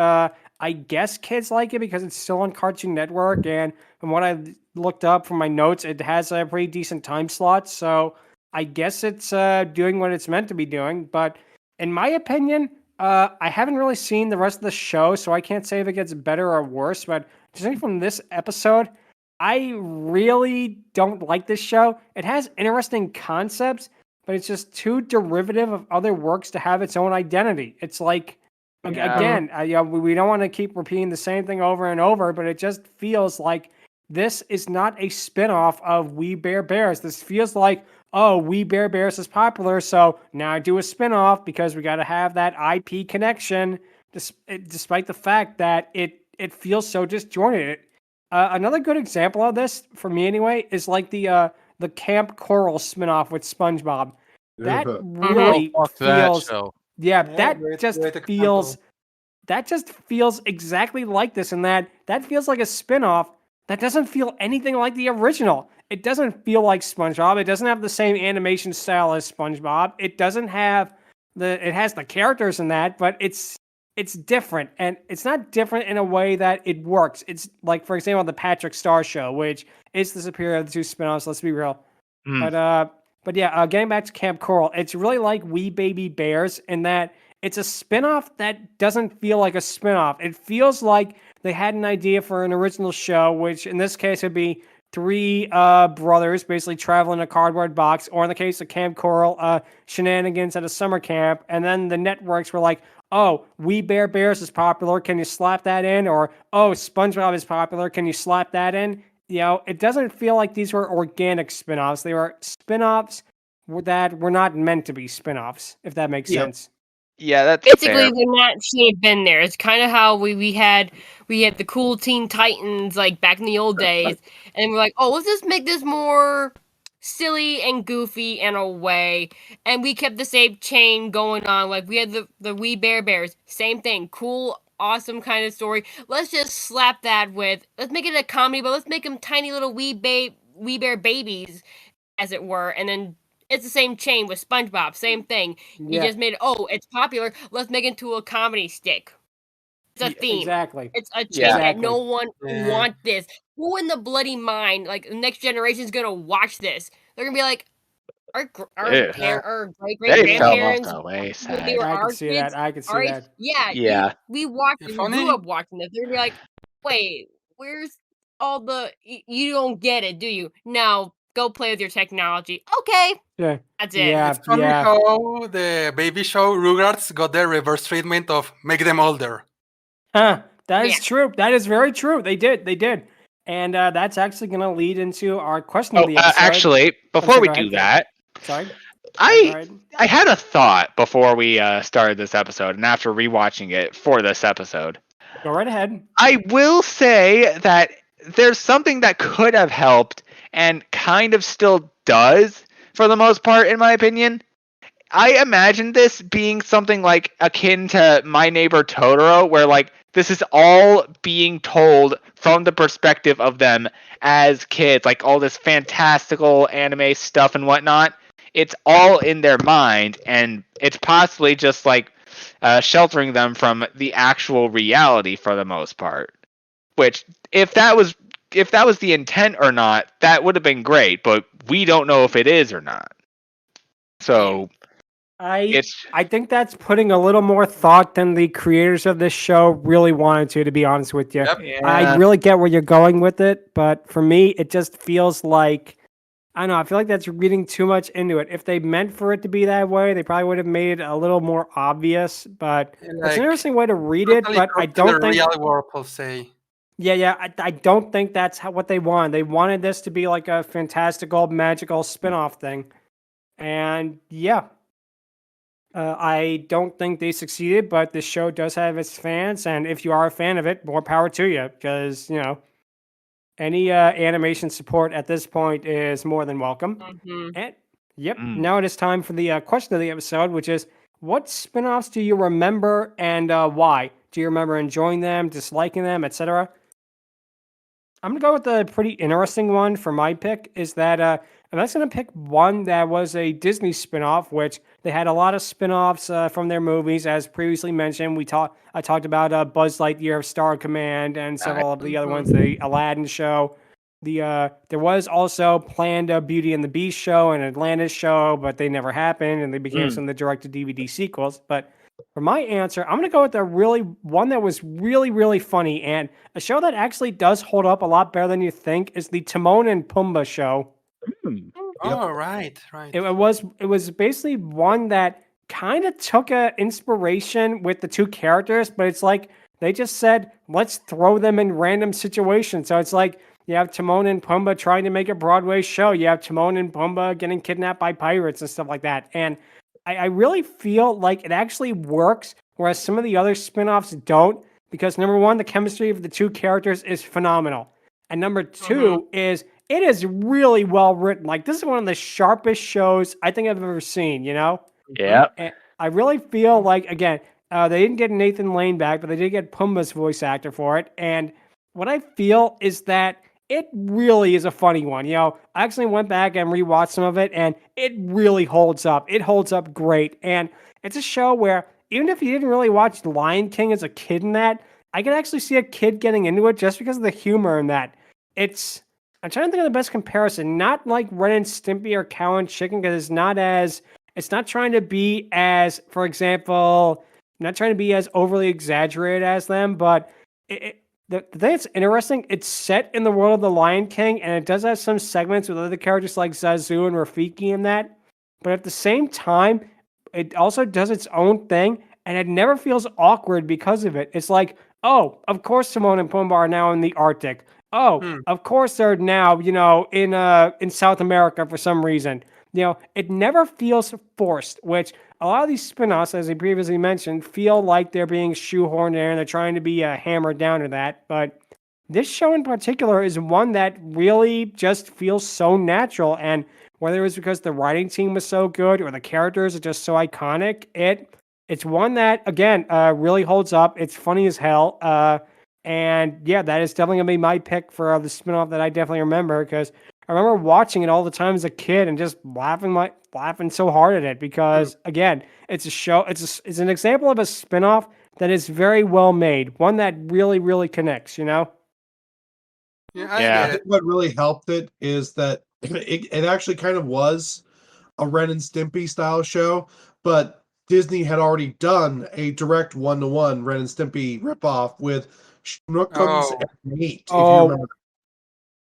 I guess kids like it because it's still on Cartoon Network, and from what I looked up from my notes, it has a pretty decent time slot, so I guess it's doing what it's meant to be doing. But in my opinion, I haven't really seen the rest of the show, so I can't say if it gets better or worse, but just from this episode, I really don't like this show. It has interesting concepts, but it's just too derivative of other works to have its own identity. It's like, again, we don't want to keep repeating the same thing over and over, but it just feels like this is not a spin-off of We Bare Bears. This feels like, oh, We Bare Bears is popular, so now I do a spin-off because we got to have that IP connection, despite the fact that it feels so disjointed. Another good example of this, for me anyway, is like the Camp Coral spin-off with SpongeBob. That really feels... That just feels exactly like this, and that feels like a spin-off that doesn't feel anything like the original. It doesn't feel like SpongeBob. It doesn't have the same animation style as SpongeBob. It doesn't have it has the characters in that, but it's different, and it's not different in a way that it works. It's like, for example, the Patrick Star Show, which is the superior of the two spin-offs, let's be real. But yeah, getting back to Camp Coral, it's really like We Baby Bears in that it's a spin-off that doesn't feel like a spin-off. It feels like they had an idea for an original show, which in this case would be three brothers basically travel in a cardboard box, or in the case of Camp Coral, shenanigans at a summer camp, and then the networks were like, oh, We Bare Bears is popular, can you slap that in? Or, oh, SpongeBob is popular, can you slap that in? You know, it doesn't feel like these were organic spin-offs. They were spin-offs that were not meant to be spin-offs, if that makes sense. Yeah, that's basically fair. they're not should have been there. It's kind of how we had the cool Teen Titans like back in the old days, and we're like, oh, let's just make this more silly and goofy in a way, and we kept the same chain going on. Like we had the We Bare Bears, same thing, cool, awesome kind of story. Let's just slap that with, let's make it a comedy, but let's make them tiny little We Bear babies, as it were, and then. It's the same chain with SpongeBob. Same thing. You just made it, oh, it's popular. Let's make it into a comedy stick. It's a theme. Exactly. It's a chain that no one want this. Who in the bloody mind, like, the next generation is going to watch this? They're going to be like, our great-great-grandparents, when they were I our can see kids, that. I can see that. Yeah. We watched it. We grew up watching this. They're going to be like, wait, where's all the... You don't get it, do you? Now, go play with your technology. Okay. Yeah. That's it. Yeah, It's funny how the baby show Rugrats got their reverse treatment of make them older. Huh. That is true. That is very true. They did. And that's actually going to lead into our question of the episode. Actually, before we do that, sorry. I had a thought before we started this episode, and after rewatching it for this episode. Go right ahead. I will say that there's something that could have helped and kind of still does, for the most part, in my opinion. I imagine this being something like akin to My Neighbor Totoro, where like this is all being told from the perspective of them as kids, like all this fantastical anime stuff and whatnot. It's all in their mind, and it's possibly just like sheltering them from the actual reality for the most part. Which, if that was the intent or not, that would have been great, but we don't know if it is or not. So I think that's putting a little more thought than the creators of this show really wanted to be honest with you. Yep. Yeah. I really get where you're going with it, but for me, it just feels like, I don't know, I feel like that's reading too much into it. If they meant for it to be that way, they probably would have made it a little more obvious, but it's an interesting way to read it, but I don't think... real world, I'll say. Yeah, I don't think that's what they wanted. They wanted this to be like a fantastical, magical spin-off thing. And yeah, I don't think they succeeded, but this show does have its fans. And if you are a fan of it, more power to you, because, you know, any animation support at this point is more than welcome. And now it is time for the question of the episode, which is, what spin-offs do you remember and why? Do you remember enjoying them, disliking them, etc.? I'm going to go with a pretty interesting one for my pick, is that I'm just going to pick one that was a Disney spin-off, which they had a lot of spin-offs from their movies, as previously mentioned. I talked about Buzz Lightyear, Star Command, and several of the other ones, the Aladdin show. There was also planned a Beauty and the Beast show and Atlantis show, but they never happened, and they became some of the direct-to-DVD sequels. But for my answer, I'm going to go with one that was really, really funny, and a show that actually does hold up a lot better than you think is the Timon and Pumbaa show. Oh, right. It was basically one that kind of took a inspiration with the two characters, but it's like they just said, let's throw them in random situations. So it's like you have Timon and Pumbaa trying to make a Broadway show. You have Timon and Pumbaa getting kidnapped by pirates and stuff like that. And I really feel like it actually works, whereas some of the other spin-offs don't, because number one, the chemistry of the two characters is phenomenal. And number two is it is really well written. Like, this is one of the sharpest shows I think I've ever seen, you know? Yeah. And I really feel like, again, they didn't get Nathan Lane back, but they did get Pumbaa's voice actor for it. And what I feel is that it really is a funny one. You know, I actually went back and rewatched some of it, and it really holds up. It holds up great. And it's a show where, even if you didn't really watch Lion King as a kid in that, I could actually see a kid getting into it just because of the humor in that. I'm trying to think of the best comparison. Not like Ren and Stimpy or Cow and Chicken, because it's not trying to be as, for example, not trying to be as overly exaggerated as them, but the thing that's interesting, it's set in the world of the Lion King, and it does have some segments with other characters like Zazu and Rafiki in that. But at the same time, it also does its own thing, and it never feels awkward because of it. It's like, oh, of course Timon and Pumbaa are now in the Arctic. Oh, of course they're now, in South America for some reason. It never feels forced, which a lot of these spin-offs, as I previously mentioned, feel like they're being shoehorned in and they're trying to be hammered down to that. But this show in particular is one that really just feels so natural. And whether it was because the writing team was so good or the characters are just so iconic, it's one that, again, really holds up. It's funny as hell. And yeah, that is definitely going to be my pick for the spin-off that I definitely remember, because I remember watching it all the time as a kid and just laughing so hard at it because, again, it's a show. It's an example of a spinoff that is very well made, one that really, really connects. Yeah, Yeah. I think what really helped it is that it actually kind of was a Ren and Stimpy style show, but Disney had already done a direct one-to-one Ren and Stimpy ripoff with Schnookums and Meat. If you remember.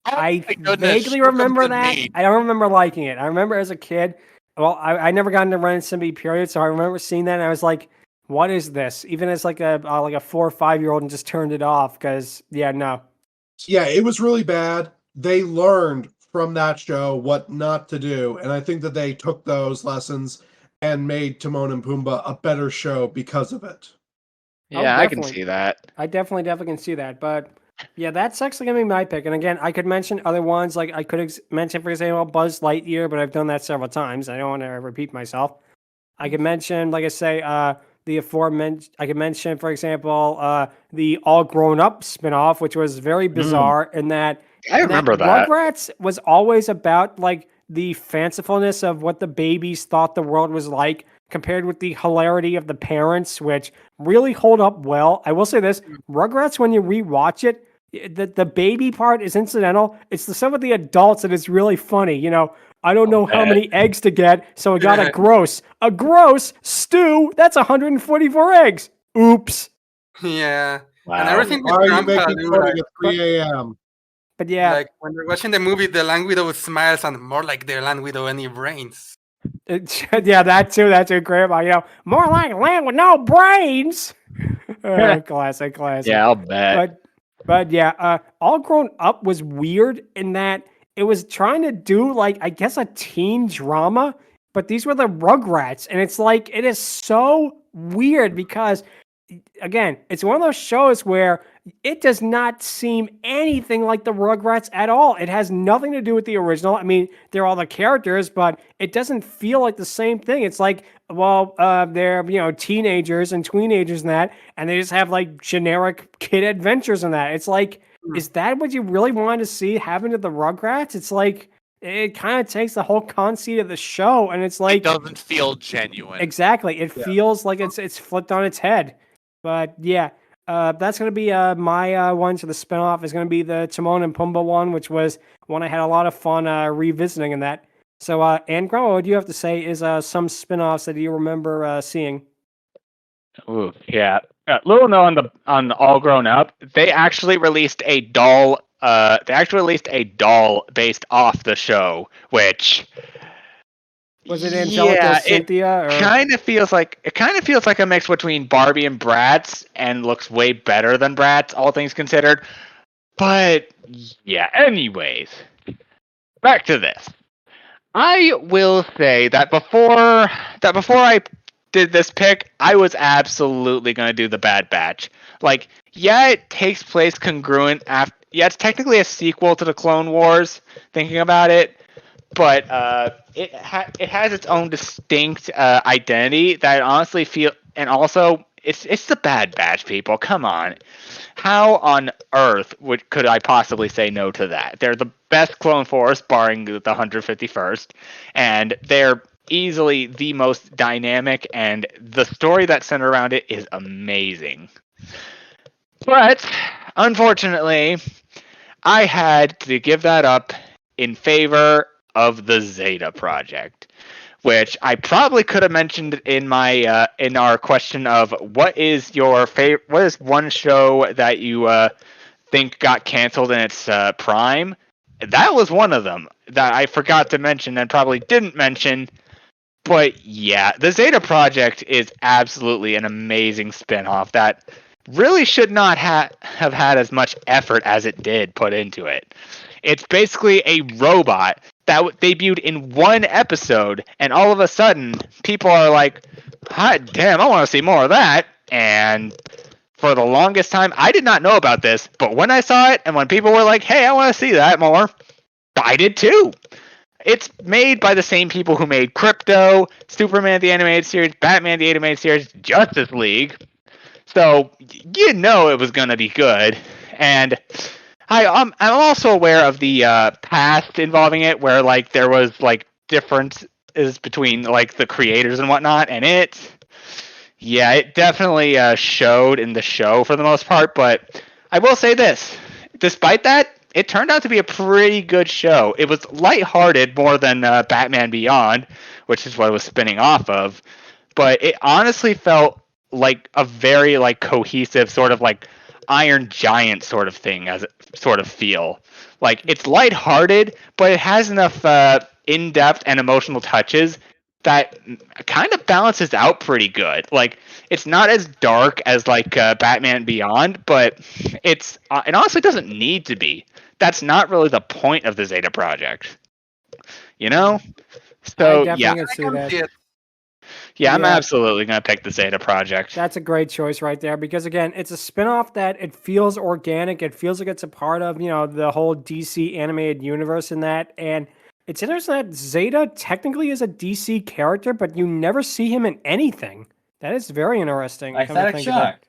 I my goodness, vaguely Schnookums remember and that. Meat. I don't remember liking it. I remember as a kid, well, I never got into Ren and Stimpy period, so I remember seeing that and I was like, what is this? Even as like a 4 or 5 year old, and just turned it off because, no. Yeah, it was really bad. They learned from that show what not to do, and I think that they took those lessons and made Timon and Pumbaa a better show because of it. Yeah, I can definitely. see that. I definitely can see that. But yeah, that's actually going to be my pick. And again, I could mention other ones. Like I could mention, for example, Buzz Lightyear, but I've done that several times. I don't want to repeat myself. I could mention, like I say, the aforementioned. I could mention, for example, the All Grown Up spinoff, which was very bizarre in that. I remember that. Rugrats was always about like the fancifulness of what the babies thought the world was like, compared with the hilarity of the parents, which really hold up well. I will say this, Rugrats, when you rewatch it, the baby part is incidental. It's the stuff with the adults that is really funny. I don't know how many eggs to get, so I got a gross stew. That's 144 eggs. Oops. Yeah. Wow. And everything with Why are you Grandpa making Lou, fun like, at 3 a.m.? But yeah, like when they're watching the movie, the Land Widow smiles and more like the Land Widow any brains. yeah, that too. That's a grandma. More like land with no brains. Classic. Yeah, I'll bet. But yeah, All Grown Up was weird in that it was trying to do like, I guess, a teen drama, but these were the Rugrats, and it's like, it is so weird because, again, it's one of those shows where it does not seem anything like the Rugrats at all. It has nothing to do with the original. I mean, they're all the characters, but it doesn't feel like the same thing. It's like, well, they're, teenagers and tweenagers and that, and they just have like generic kid adventures and that. It's like, is that what you really wanted to see happen to the Rugrats? It's like, it kind of takes the whole conceit of the show, and it's like, It doesn't feel genuine. exactly. It feels like it's flipped on its head. But yeah, that's going to be my one for the spinoff is going to be the Timon and Pumbaa one, which was one I had a lot of fun revisiting in that. So, Angron, what do you have to say is some spinoffs that you remember seeing? Ooh, yeah. Little known on All Grown Up, they actually released a doll. They actually released a doll based off the show, which Was it Angelica Cynthia? It kind of feels like a mix between Barbie and Bratz, and looks way better than Bratz, all things considered. But yeah, anyways, back to this. I will say that before I did this pick, I was absolutely going to do the Bad Batch. Like, yeah, it takes place congruent after. Yeah, it's technically a sequel to the Clone Wars, thinking about it, but it has its own distinct identity that I honestly feel, and also it's the Bad Batch, people. Come on, how on earth could I possibly say no to that? They're the best Clone Force, barring the 151st, and they're easily the most dynamic, and the story that's centered around it is amazing. But unfortunately, I had to give that up in favor of the Zeta Project, which I probably could have mentioned in my in our question of what is your favorite, what is one show that you think got canceled in its prime. That was one of them that I forgot to mention and probably didn't mention. But yeah, the Zeta Project is absolutely an amazing spinoff that really should not have had as much effort as it did put into it. It's basically a robot that debuted in one episode, and all of a sudden, people are like, "Hot damn, I want to see more of that." And for the longest time, I did not know about this, but when I saw it, and when people were like, "Hey, I want to see that more," I did too. It's made by the same people who made Crypto, Superman the Animated Series, Batman the Animated Series, Justice League. So you know it was going to be good. And I'm also aware of the past involving it, where like there was like differences between like the creators and whatnot, and it definitely showed in the show for the most part. But I will say this: despite that, it turned out to be a pretty good show. It was lighthearted more than Batman Beyond, which is what it was spinning off of. But it honestly felt like a very like cohesive sort of like Iron Giant sort of thing, as it sort of feel. Like it's lighthearted, but it has enough in-depth and emotional touches that kind of balances out pretty good. Like it's not as dark as like Batman Beyond, but it honestly doesn't need to be. That's not really the point of the Zeta Project, you know. So yeah, I'm absolutely gonna pick the Zeta Project. That's a great choice right there, because again, it's a spinoff that it feels organic. It feels like it's a part of the whole DC animated universe in that, and it's interesting that Zeta technically is a DC character, but you never see him in anything. That is very interesting. Static Shock.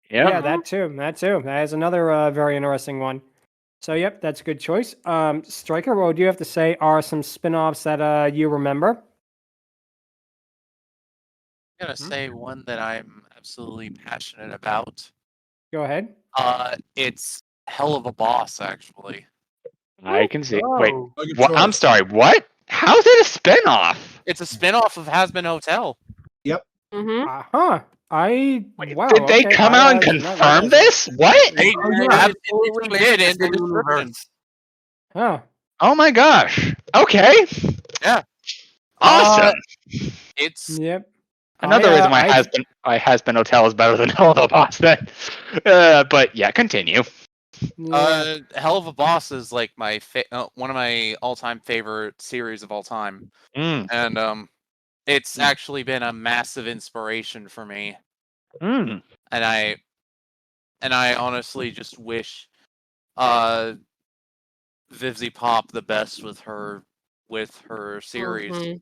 Yeah, that too. That is another very interesting one. So, yep, that's a good choice. Stryker, what do you have to say are some spin-offs that you remember? I'm going to say one that I'm absolutely passionate about. Go ahead. It's Hell of a Boss, actually. I can see. Wait, what? I'm sorry, what? How's it a spin-off? It's a spin-off of Hazbin Hotel. Yep. Uh-huh. Did they come out and confirm this? What? They absolutely did in the description. Huh. Oh my gosh. Okay. Yeah. Awesome. Yep. Another reason why Hazbin Hotel is better than Hell of a Boss then. But yeah, continue. Hell of a Boss is like my one of my all-time favorite series of all time. And it's actually been a massive inspiration for me. And I honestly just wish Vivzy Pop the best with her series.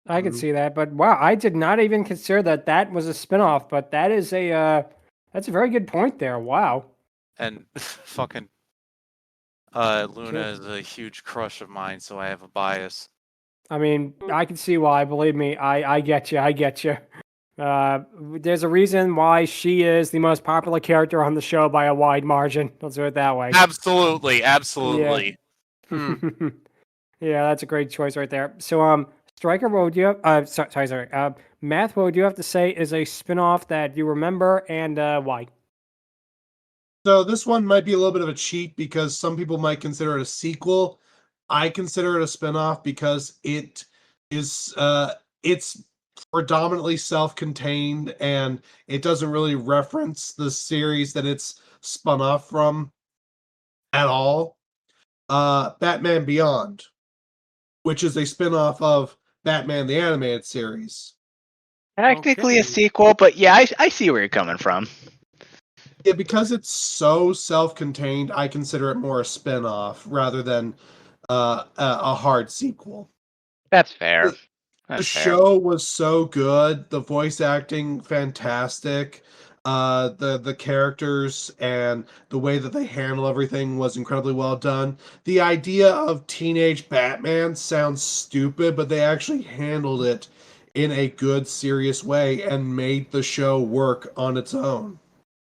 I could see that, but wow, I did not even consider that was a spinoff, but that is that's a very good point there. Wow. And fucking Luna is a huge crush of mine, so I have a bias. I mean, I can see why. Believe me, I get you. There's a reason why she is the most popular character on the show by a wide margin. Let's do it that way. Absolutely. Yeah, that's a great choice right there. So, Stryker, what would you have? Sorry. Math, what would you have to say is a spinoff that you remember and why? So this one might be a little bit of a cheat because some people might consider it a sequel. I consider it a spinoff because it is it's predominantly self-contained and it doesn't really reference the series that it's spun off from at all. Batman Beyond, which is a spinoff of Batman the Animated Series. Technically a sequel, but yeah, I see where you're coming from. Yeah, because it's so self-contained, I consider it more a spin-off rather than a hard sequel. That's fair. The show was so good. The voice acting, fantastic. The characters and the way that they handle everything was incredibly well done. The idea of teenage Batman sounds stupid, but they actually handled it in a good, serious way and made the show work on its own.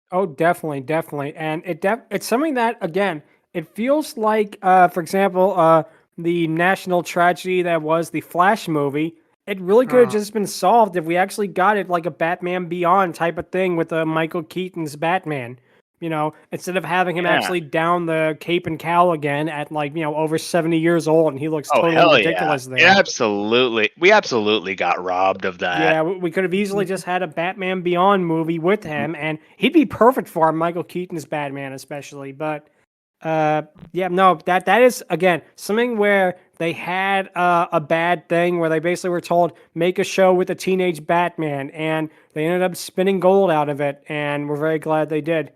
Oh, definitely. And it's something that, again, it feels like, for example, the national tragedy that was the Flash movie. It really could have just been solved if we actually got it like a Batman Beyond type of thing with Michael Keaton's Batman. instead of having him actually down the cape and cowl again at over 70 years old, and he looks totally ridiculous there. We absolutely got robbed of that. Yeah, we could have easily just had a Batman Beyond movie with him, and he'd be perfect for Michael Keaton's Batman, especially. But that is again something where they had a bad thing where they basically were told make a show with a teenage Batman, and they ended up spinning gold out of it, and we're very glad they did.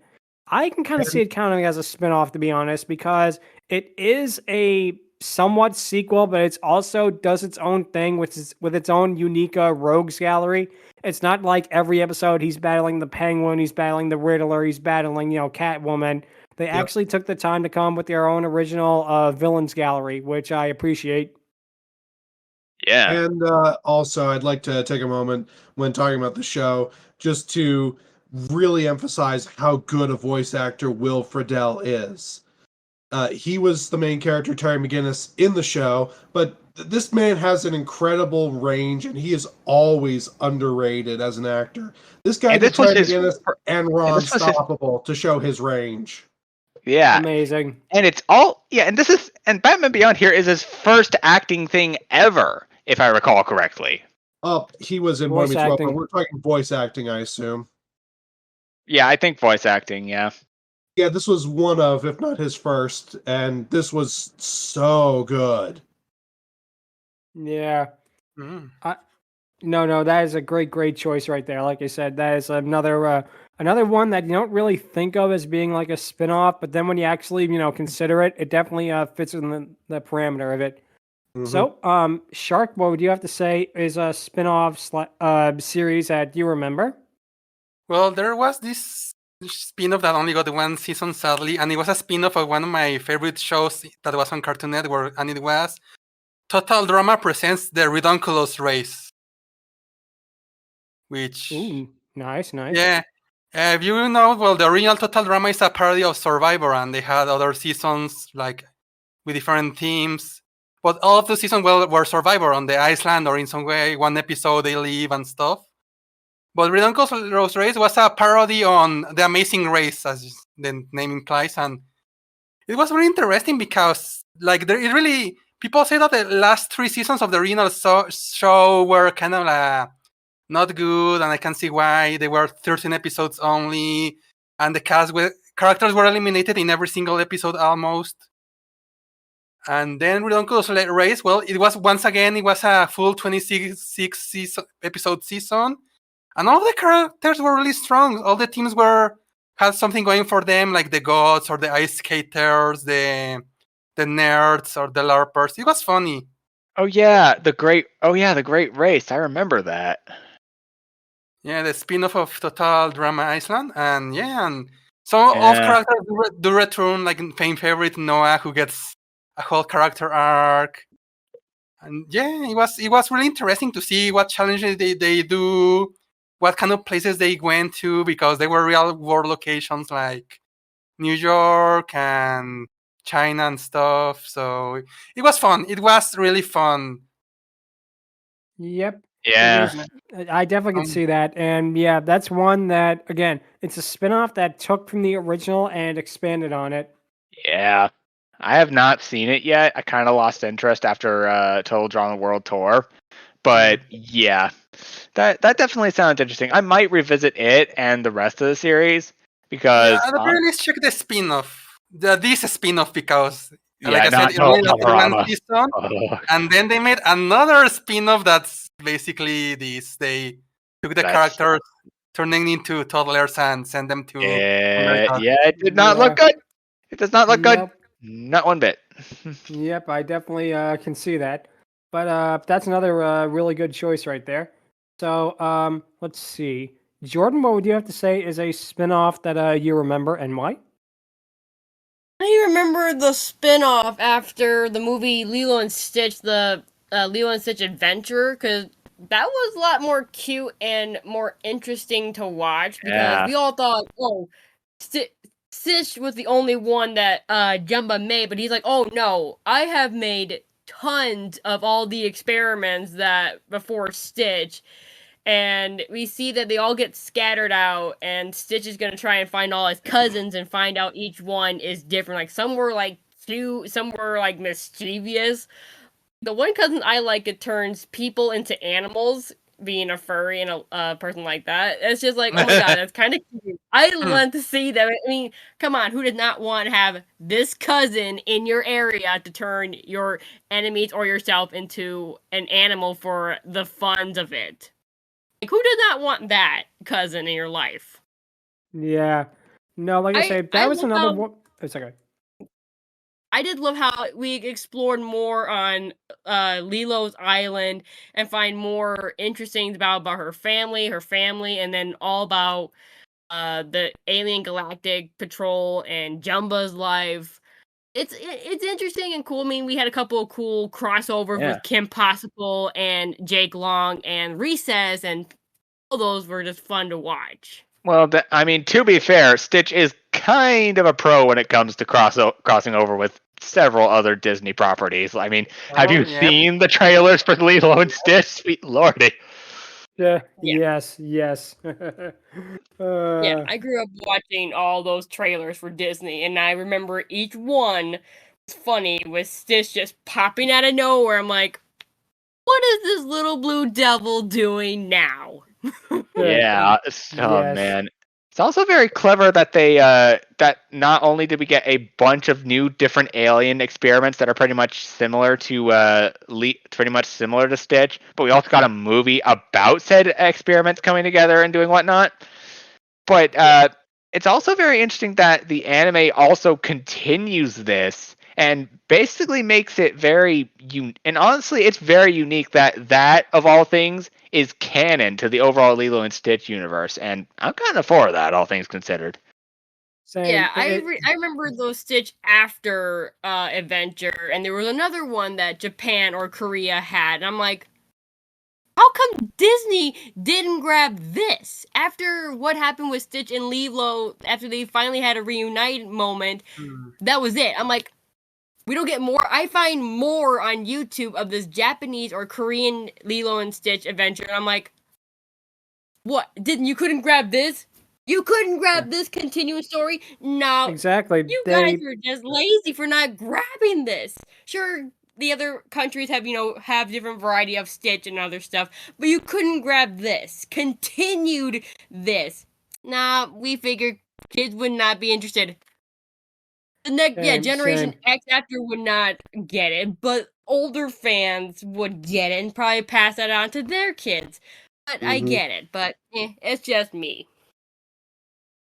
I can kind of see it counting as a spinoff, to be honest, because it is a somewhat sequel, but it's also does its own thing with its own unique rogues gallery. It's not like every episode he's battling the Penguin, he's battling the Riddler, he's battling Catwoman. They actually took the time to come up with their own original villains gallery, which I appreciate. Yeah. And also, I'd like to take a moment when talking about the show just to really emphasize how good a voice actor Will Friedle is. He was the main character, Terry McGinnis, in the show, but this man has an incredible range, and he is always underrated as an actor. This guy did Terry McGinnis and Ron Stoppable to show his range. Yeah. Amazing. And it's all, and Batman Beyond here is his first acting thing ever, if I recall correctly. Oh, he was in voice acting. But we're talking voice acting, I assume. Yeah, I think voice acting, yeah. Yeah, this was one of, if not his first, and this was so good. Yeah. No, that is a great choice right there. Like I said, that is another one that you don't really think of as being like a spinoff, but then when you actually, consider it, it definitely fits in the parameter of it. Mm-hmm. So, Shark, what would you have to say is a spinoff series that you remember? Well, there was this spin-off that only got one season, sadly, and it was a spin-off of one of my favorite shows that was on Cartoon Network, and it was Total Drama Presents The Redonkulous Race. Which... Ooh, nice. Yeah. If you know, well, the original Total Drama is a parody of Survivor, and they had other seasons, like, with different themes. But all of the seasons were Survivor on the Iceland, or in some way, one episode they leave and stuff. But Redonkulous Race was a parody on The Amazing Race, as the name implies, and it was very interesting because, like, people say that the last 3 seasons of the original show were kind of not good, and I can see why. They were 13 episodes only, and the characters were eliminated in every single episode almost. And then Redonkulous Race, well, it was a full 26 episode season. And all the characters were really strong. All the teams had something going for them, like the gods or the ice skaters, the nerds or the LARPers. It was funny. The Great Race. I remember that. Yeah, the spin-off of Total Drama Iceland. And some of characters do return, like fan favorite Noah, who gets a whole character arc. And it was really interesting to see what challenges they do, what kind of places they went to, because they were real world locations like New York and China and stuff. So it was fun. It was really fun. Yep. Yeah. I definitely can see that. And that's one that, again, it's a spinoff that took from the original and expanded on it. Yeah. I have not seen it yet. I kind of lost interest after Total Drama World Tour. But that definitely sounds interesting. I might revisit it and the rest of the series because at the very least check the spin-off. This spin-off, because like I said, it only lasted one season, and then they made another spin-off that's basically this. They took the characters, turning into toddlers, and send them to America. It did not look good. It does not look good. Not one bit. Yep, I definitely can see that. But that's another really good choice right there. So let's see. Jordan, what would you have to say is a spinoff that you remember and why? I remember the spinoff after the movie Lilo and Stitch, the Lilo and Stitch Adventure, because that was a lot more cute and more interesting to watch, because we all thought, Stitch was the only one that Jumba made, but he's like, oh no, I have made tons of all the experiments that before Stitch, And we see that they all get scattered out, and Stitch is gonna try and find all his cousins and find out each one is different. Like some were like cute, some were like mischievous. The one cousin I like, it turns people into animals, being a furry and a person like that. It's just like, oh my god, that's kind of cute. I want to see that. I mean, come on, who does not want to have this cousin in your area to turn your enemies or yourself into an animal for the fun of it? Like, who does not want that cousin in your life? Yeah. No, like I say, that was another one. It's okay. I did love how we explored more on Lilo's island and find more interesting about her family, and then all about the Alien Galactic Patrol and Jumba's life. It's interesting and cool. I mean, we had a couple of cool crossovers with Kim Possible and Jake Long and Recess, and all those were just fun to watch. Well, I mean, to be fair, Stitch is kind of a pro when it comes to crossing over with several other Disney properties. I mean, have you seen the trailers for Lilo and Stitch? Sweet lordy. Yes. Yeah, I grew up watching all those trailers for Disney, and I remember each one was funny, with Stitch just popping out of nowhere. I'm like, what is this little blue devil doing now? Yeah. Man. It's also very clever that they that not only did we get a bunch of new different alien experiments that are pretty much similar to Stitch, but we also got a movie about said experiments coming together and doing whatnot. But it's also very interesting that the anime also continues this and basically makes it very and honestly, it's very unique that of all things is canon to the overall Lilo and Stitch universe, and I'm kind of for that, all things considered. Same. Yeah, I remember those Stitch after adventure, and there was another one that Japan or Korea had, and I'm like, how come Disney didn't grab this? After what happened with Stitch and Lilo, after they finally had a reunite moment, that was it. I'm like, we don't get more. I find more on YouTube of this Japanese or Korean Lilo and Stitch adventure, and I'm like, what? You couldn't grab this? You couldn't grab this continuous story? No. Exactly. You guys are just lazy for not grabbing this. Sure, the other countries have different variety of Stitch and other stuff, but you couldn't grab this. Continued this. Nah, we figured kids would not be interested. The next, Generation X after would not get it, but older fans would get it and probably pass that on to their kids. But I get it, but it's just me.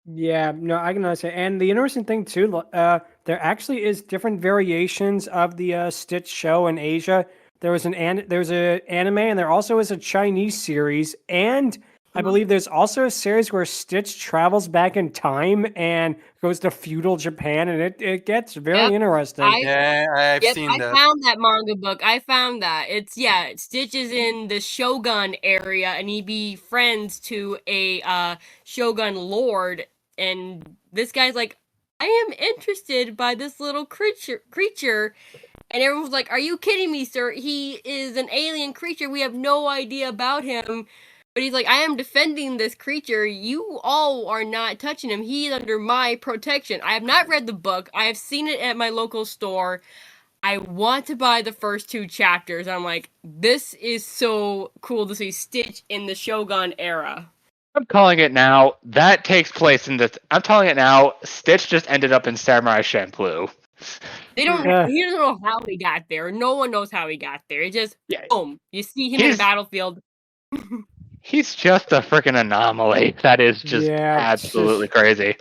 Yeah, no, I can understand. And the interesting thing too, there actually is different variations of the Stitch show in Asia. There was an anime, and there also is a Chinese series, and I believe there's also a series where Stitch travels back in time and goes to feudal Japan, and it gets very interesting. I've seen that. I found that manga book. I found that. Stitch is in the Shogun area, and he befriends to a Shogun lord, and this guy's like, I am interested by this little creature. And everyone's like, are you kidding me, sir? He is an alien creature. We have no idea about him. But he's like, I am defending this creature. You all are not touching him. He is under my protection. I have not read the book. I have seen it at my local store. I want to buy the first 2 chapters. I'm like, this is so cool to see Stitch in the Shogun era. I'm calling it now. That takes place in this. I'm calling it now. Stitch just ended up in Samurai Champloo. He doesn't know how he got there. No one knows how he got there. It just, boom. You see him in the battlefield. He's just a freaking anomaly. That is just absolutely crazy.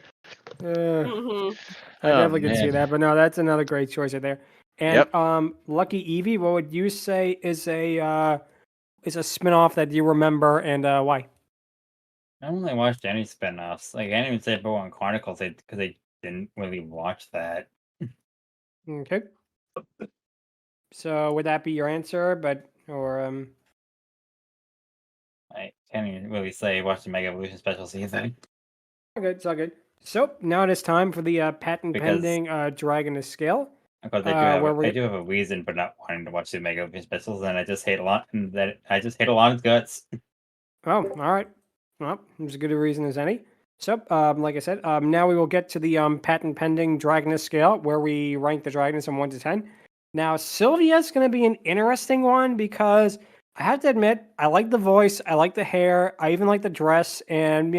I definitely can see that, but no, that's another great choice right there. And LuckyEevee, what would you say is a spinoff that you remember, and why? I haven't really watched any spinoffs. Like, I didn't even say Pokemon Chronicles because I didn't really watch that. Okay. So would that be your answer? I can't even really say watch the Mega Evolution special season. It's all good. So now it is time for the patent pending Dragoness Scale. Because I do have a reason for not wanting to watch the Mega Evolution specials, and I just hate a lot. And I just hate a lot of guts. Oh, all right. Well, there's a good reason as any. So, like I said, now we will get to the patent pending Dragoness Scale, where we rank the dragons from 1 to 10. Now, Sylvia's going to be an interesting one because I have to admit, I like the voice, I like the hair, I even like the dress, and,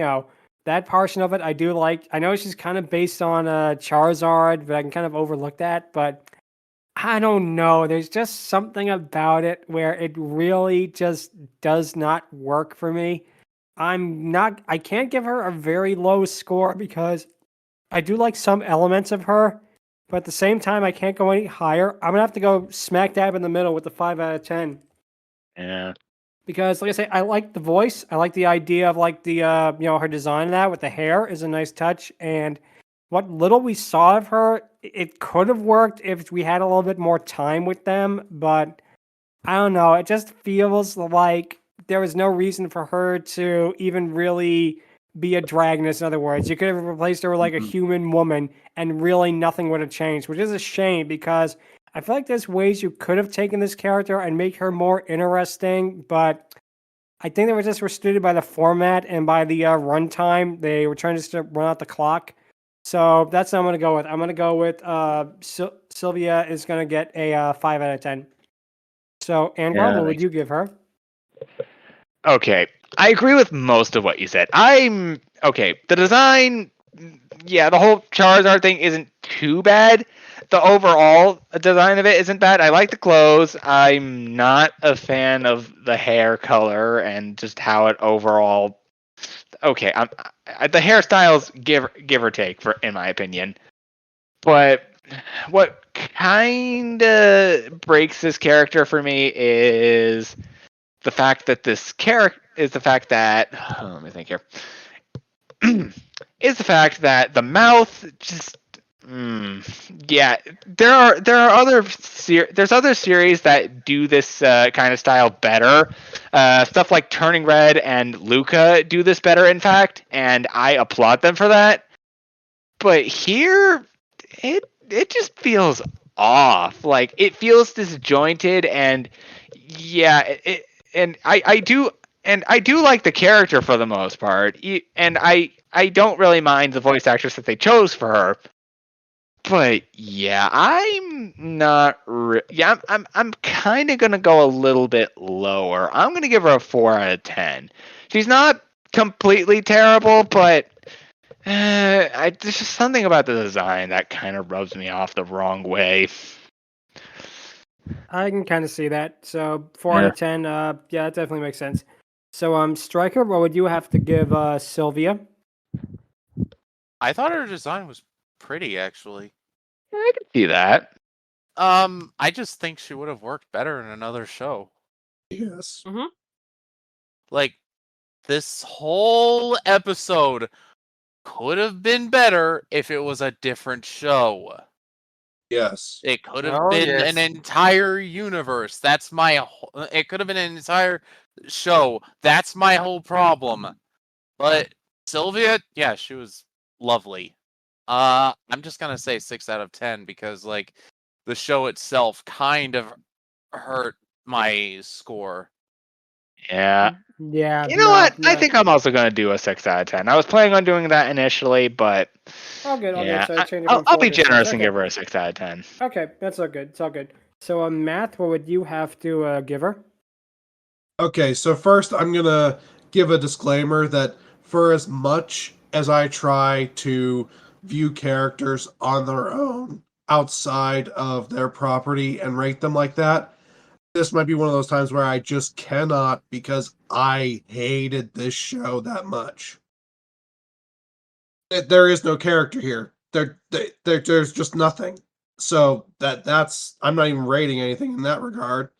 that portion of it I do like. I know she's kind of based on Charizard, but I can kind of overlook that, but I don't know. There's just something about it where it really just does not work for me. I can't give her a very low score because I do like some elements of her, but at the same time, I can't go any higher. I'm gonna have to go smack dab in the middle with the 5 out of 10. Yeah. Because, like I say, I like the voice. I like the idea of like the her design of that with the hair is a nice touch. And what little we saw of her, it could have worked if we had a little bit more time with them. But I don't know. It just feels like there was no reason for her to even really be a dragoness. In other words, you could have replaced her with like a human woman, and really nothing would have changed, which is a shame because I feel like there's ways you could have taken this character and make her more interesting, but I think they were just restricted by the format and by the runtime. They were trying to run out the clock. So that's what I'm going to go with. I'm going to go with Sylvia is going to get a 5 out of 10. So, Angron, what would you give her? Okay, I agree with most of what you said. Okay. The design, yeah, the whole Charizard thing isn't too bad. The overall design of it isn't bad. I like the clothes. I'm not a fan of the hair color and just how it overall. Okay, the hairstyles give or take in my opinion. But what kind of breaks this character for me is the fact that let me think here. Is the fact that the mouth just yeah, there's other series that do this kind of style better. Stuff like Turning Red and Luca do this better, in fact, and I applaud them for that. But here, it just feels off. Like it feels disjointed, and yeah, I do like the character for the most part, and I don't really mind the voice actress that they chose for her. But yeah, I'm not. I'm kind of gonna go a little bit lower. I'm gonna give her a 4 out of 10. She's not completely terrible, but there's just something about the design that kind of rubs me off the wrong way. I can kind of see that. So 4 out of 10. Yeah, that definitely makes sense. So, Stryker, what would you have to give Sylvia? I thought her design was pretty, actually. I can see that. I just think she would have worked better in another show. Yes. Mm-hmm. Like, this whole episode could have been better if it was a different show. Yes. It could have been an entire universe. It could have been an entire show. That's my whole problem. But Sylvia, yeah, she was lovely. I'm just gonna say 6 out of 10 because like the show itself kind of hurt my score. Yeah. Yeah. You know what? I think I'm also going to do a 6 out of 10. I was planning on doing that initially, but all good. yeah, So change it from I'll 4 be to 6. generous and Okay. give her a 6 out of 10. Okay, that's all good. It's all good. So, Math, what would you have to give her? Okay, so first I'm going to give a disclaimer that for as much as I try to view characters on their own outside of their property and rate them like that, this might be one of those times where I just cannot because I hated this show that much. There is no character here. There's just nothing. So that's I'm not even rating anything in that regard.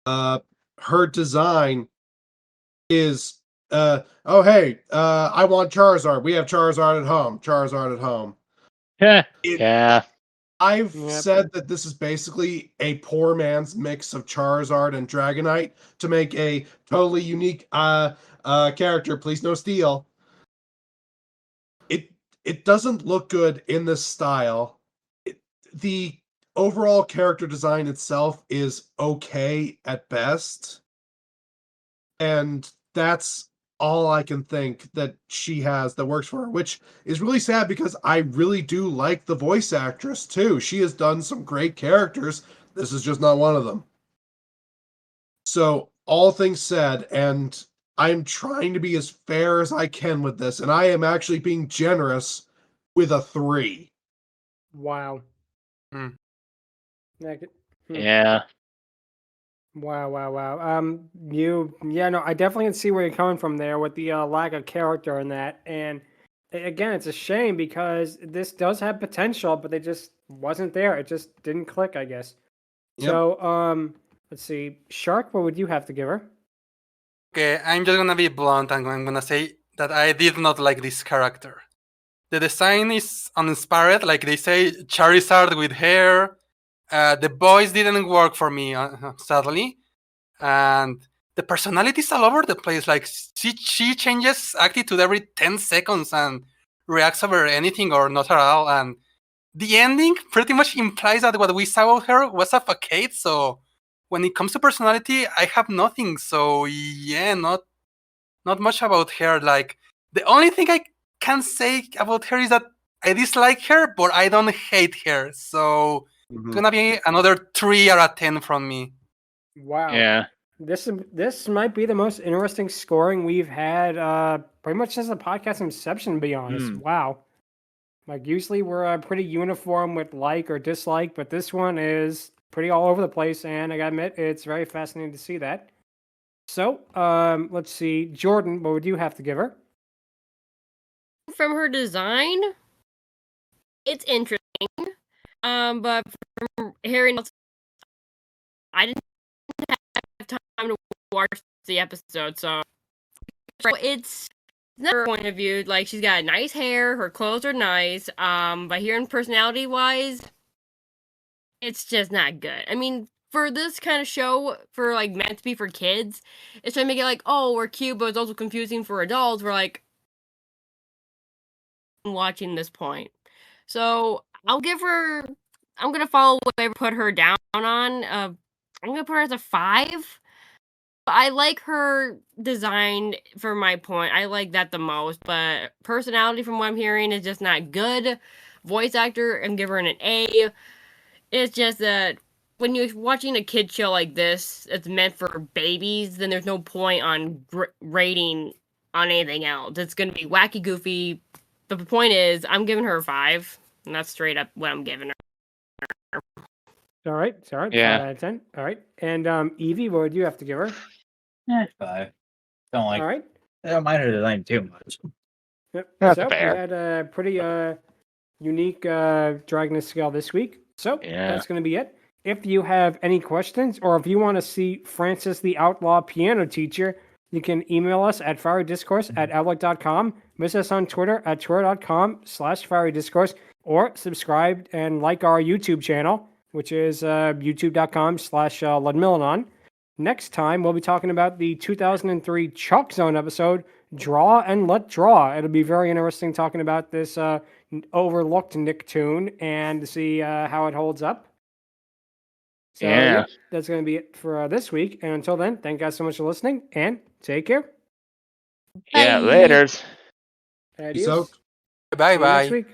Her design is oh hey, I want Charizard. We have Charizard at home. Charizard at home. Yeah. I've said that this is basically a poor man's mix of Charizard and Dragonite to make a totally unique character. Please no steal. It doesn't look good in this style. The overall character design itself is okay at best. And that's all I can think that she has that works for her, which is really sad because I really do like the voice actress too. She has done some great characters. This is just not one of them. So, all things said, and I'm trying to be as fair as I can with this, and I am actually being generous with a 3. Wow. Hmm. Yeah. Wow. I definitely can see where you're coming from there with the lack of character in that. And again, it's a shame because this does have potential, but it just wasn't there. It just didn't click, I guess. Yep. So, let's see. Shark, what would you have to give her? Okay, I'm just gonna be blunt and I'm gonna say that I did not like this character. The design is uninspired, like they say, Charizard with hair. The voice didn't work for me, sadly. And the personality is all over the place. Like she changes attitude every 10 seconds and reacts over anything or not at all. And the ending pretty much implies that what we saw of her was a facade. So when it comes to personality, I have nothing. So yeah, not much about her. Like the only thing I can say about her is that I dislike her, but I don't hate her. So it's gonna be another 3 out of 10 from me. Wow. Yeah. This might be the most interesting scoring we've had pretty much since the podcast inception, to be honest. Wow. Like usually we're pretty uniform with like or dislike, but this one is pretty all over the place, and I gotta admit, it's very fascinating to see that. So, let's see. Jordan, what would you have to give her? From her design, it's interesting. But from hearing, I didn't have time to watch the episode, so it's her point of view. Like she's got nice hair, her clothes are nice. But hearing personality wise, it's just not good. I mean, for this kind of show, for like meant to be for kids, it's trying to make it like, oh, we're cute, but it's also confusing for adults. We're like watching this point. So I'll give her. I'm gonna follow whatever put her down on. I'm gonna put her as a 5. I like her design for my point. I like that the most, but personality from what I'm hearing is just not good. Voice actor, I'm giving her an A. It's just that when you're watching a kid show like this, it's meant for babies, then there's no point on rating on anything else. It's going to be wacky, goofy. But the point is, I'm giving her a 5, and that's straight up what I'm giving her. All right. Yeah. 5 out of 10. All right. And Evie, what would you have to give her? 5. Don't like. All right. I don't mind her design too much. Yep. That's so fair. we had a pretty unique Dragoness Scale this week. So that's going to be it. If you have any questions or if you want to see Francis the Outlaw piano teacher, you can email us at fierydiscourse@outlook.com. Visit us on Twitter at twitter.com/fierydiscourse or subscribe and like our YouTube channel, which is youtube.com/Ludmillanon. Next time, we'll be talking about the 2003 Chalk Zone episode, Draw and Let Draw. It'll be very interesting talking about this overlooked Nicktoon and to see how it holds up. So, Yeah. that's going to be it for this week. And until then, thank you guys so much for listening and take care. Yeah, Bye. laters. Adios. Bye See you next bye. week.